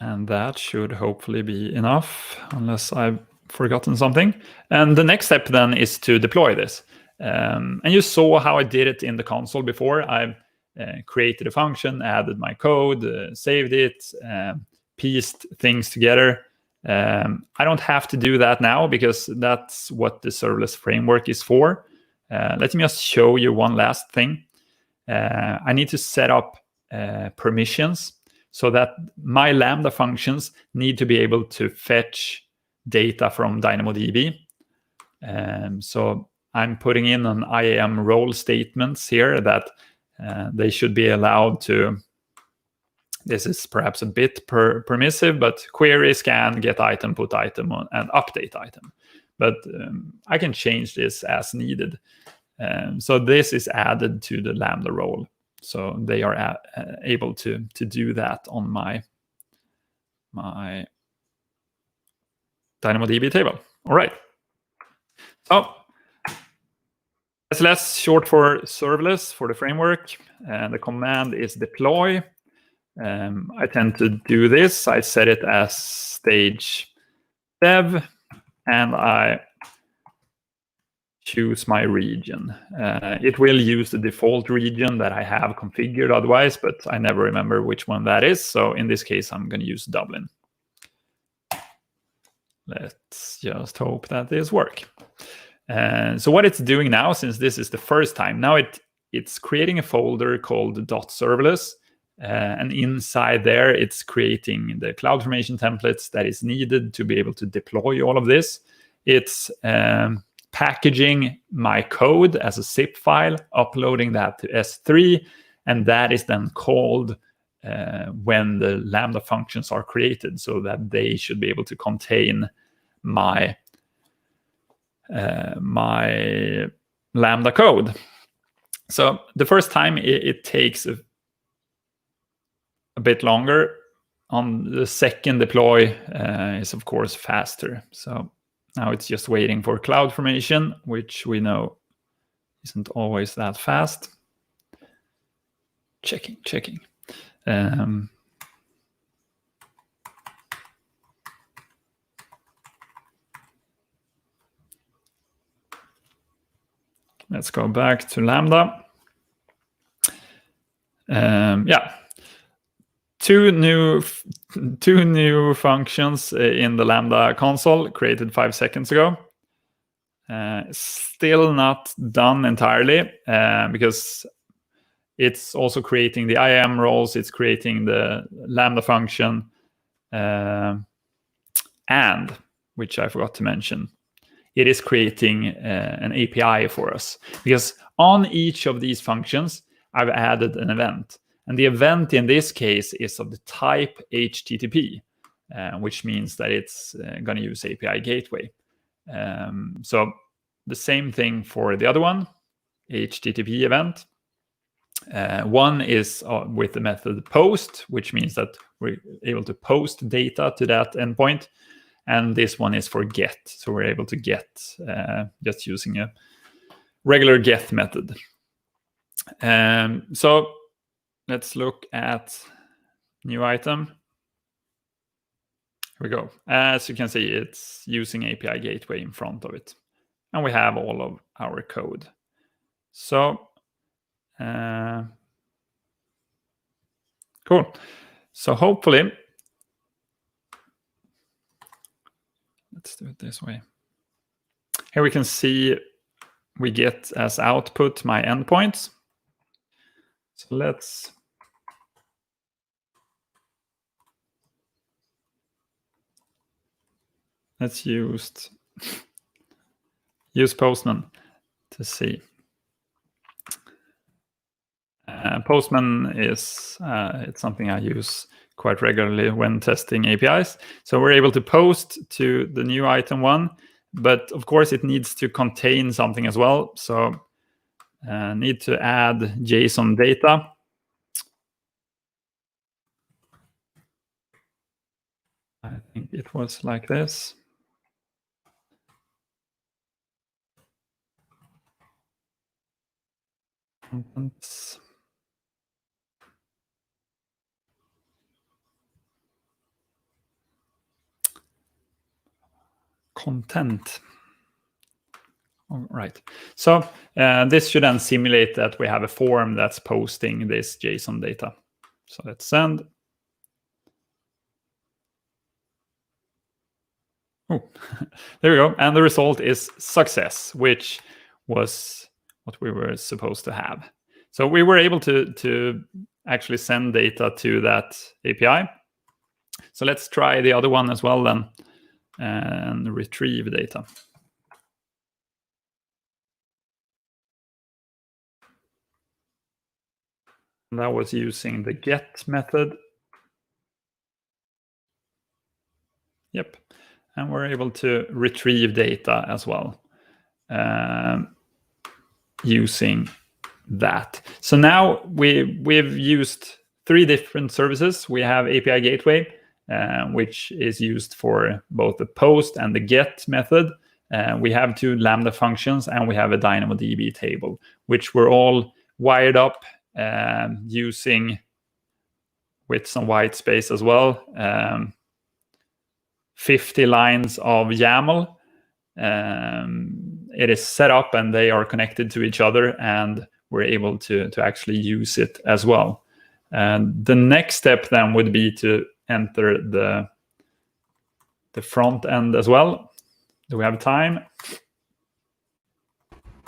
that should hopefully be enough, unless I've forgotten something. And the next step then is to deploy this. And you saw how I did it in the console before. I created a function, added my code, saved it, pieced things together. I don't have to do that now because that's what the serverless framework is for. Let me just show you one last thing. I need to set up permissions so that my Lambda functions need to be able to fetch data from DynamoDB. So I'm putting in an IAM role statements here that they should be allowed to. This is perhaps a bit permissive, but query, scan, get item, put item, and update item. But I can change this as needed. So this is added to the Lambda role. So they are able to do that on my DynamoDB table. All right. So SLS, short for serverless for the framework. And the command is deploy. I tend to do this. I set it as stage dev, and I choose my region. It will use the default region that I have configured otherwise, but I never remember which one that is. So in this case, I'm going to use Dublin. Let's just hope that this works. So what it's doing now, since this is the first time, now it's creating a folder called .serverless. And inside there, it's creating the CloudFormation templates that is needed to be able to deploy all of this. It's packaging my code as a zip file, uploading that to S3, and that is then called when the Lambda functions are created, so that they should be able to contain my my Lambda code. So the first time it takes a bit longer. On the second deploy is of course faster. So now it's just waiting for cloud formation, which we know isn't always that fast. Checking. Let's go back to Lambda. Yeah, two new functions in the Lambda console created 5 seconds ago. Still not done entirely because it's also creating the IAM roles, it's creating the Lambda function, and, which I forgot to mention, it is creating an API for us. Because on each of these functions, I've added an event. And the event in this case is of the type HTTP, which means that it's going to use API gateway. So the same thing for the other one, HTTP event. One is with the method post, which means that we're able to post data to that endpoint. And this one is for get. So we're able to get just using a regular get method. So let's look at new item. Here we go. As you can see, it's using API gateway in front of it. And we have all of our code. So, cool. So hopefully, let's do it this way. Here we can see we get as output my endpoints. So let's use Postman to see. Postman is it's something I use quite regularly when testing APIs. So we're able to post to the new item one, but of course it needs to contain something as well. So need to add JSON data. I think it was like this. Contents. Content. All right. So this should then simulate that we have a form that's posting this JSON data. So let's send. Oh, there we go. And the result is success, which was what we were supposed to have. So we were able to actually send data to that API. So let's try the other one as well then and retrieve data. And that was using the get method. Yep. And we're able to retrieve data as well using that. So now we've used 3 different services. We have API Gateway, which is used for both the post and the get method. We have 2 Lambda functions, and we have a DynamoDB table, which were all wired up using with some white space as well. 50 lines of YAML. It is set up and they are connected to each other, and we're able to actually use it as well. And the next step then would be to enter the front end as well. Do we have time?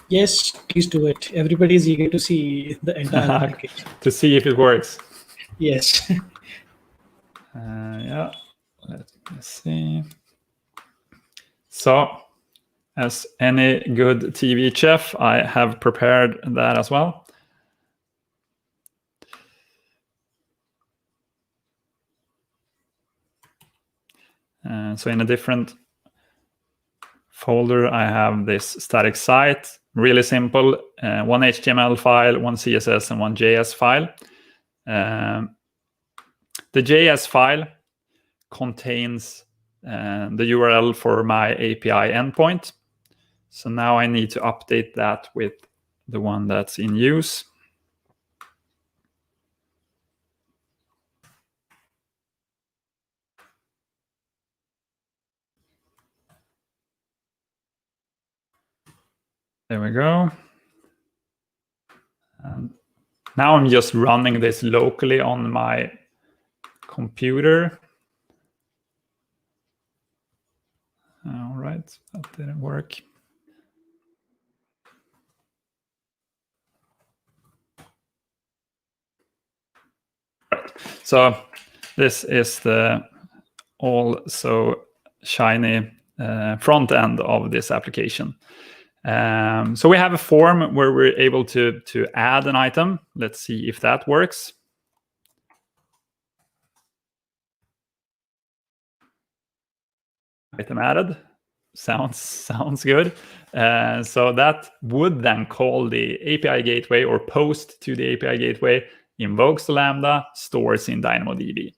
Yes, please do it. Everybody is eager to see the entire application. To see if it works. Yes. Yeah, let me see. So, as any good TV chef, I have prepared that as well. So in a different folder, I have this static site really simple, one HTML file, one CSS, and one JS file. The JS file contains the URL for my API endpoint. So now I need to update that with the one that's in use. There we go. And now I'm just running this locally on my computer. All right, that didn't work. Right. So this is the also shiny front end of this application. So we have a form where we're able to add an item. Let's see if that works. Item added. Sounds good. So that would then call the API gateway or post to the API gateway, invokes the Lambda, stores in DynamoDB.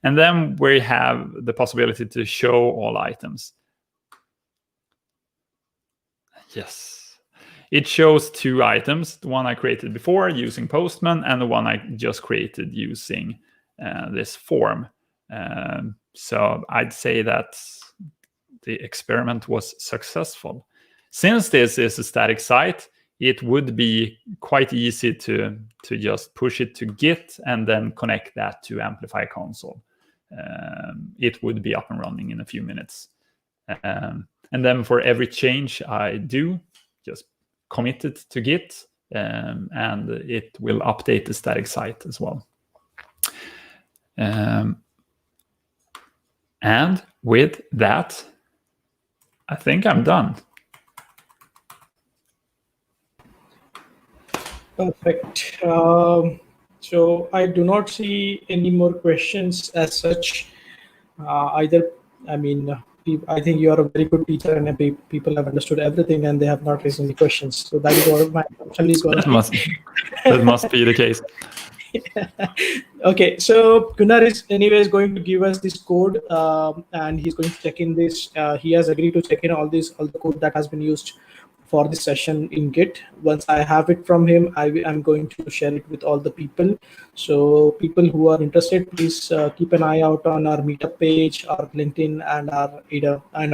And then we have the possibility to show all items. Yes. It shows two items, the one I created before using Postman and the one I just created using this form. So I'd say that the experiment was successful. Since this is a static site, it would be quite easy to just push it to Git and then connect that to Amplify console. It would be up and running in a few minutes. And then for every change I do, just commit it to Git, and it will update the static site as well. And with that, I think I'm done. Perfect. So I do not see any more questions as such either. I mean, I think you are a very good teacher and people have understood everything and they have not raised any questions. So that is what my assumption is going to be. That must be the case. Okay, so Gunnar is anyways going to give us this code and he's going to check in this. He has agreed to check in all the code that has been used for this session in Git. Once I have it from him, I'm going to share it with all the people. So people who are interested, please keep an eye out on our meetup page, our LinkedIn, and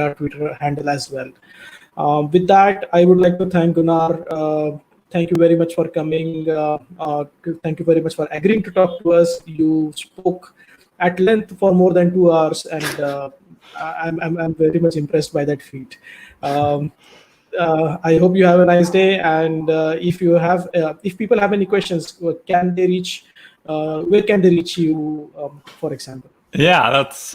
our Twitter handle as well. With that, I would like to thank Gunnar. Thank you very much for coming. Thank you very much for agreeing to talk to us. You spoke at length for more than 2 hours, and I'm very much impressed by that feat. I hope you have a nice day. And if people have any questions, where can they reach you, for example? Yeah, that's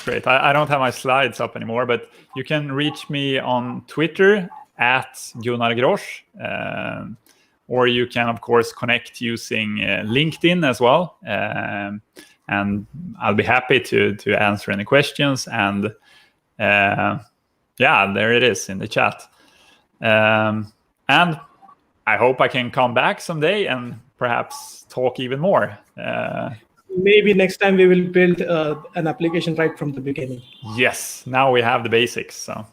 great. I don't have my slides up anymore, but you can reach me on Twitter at Gunnar Grosch, or you can of course connect using LinkedIn as well, and I'll be happy to answer any questions. And yeah, there it is in the chat. And I hope I can come back someday and perhaps talk even more. Maybe next time we will build an application right from the beginning. Yes, now we have the basics. So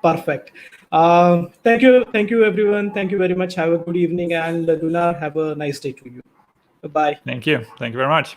perfect. Thank you everyone. Thank you very much. Have a good evening, and Gunnar, have a nice day to you. Bye. Thank you very much.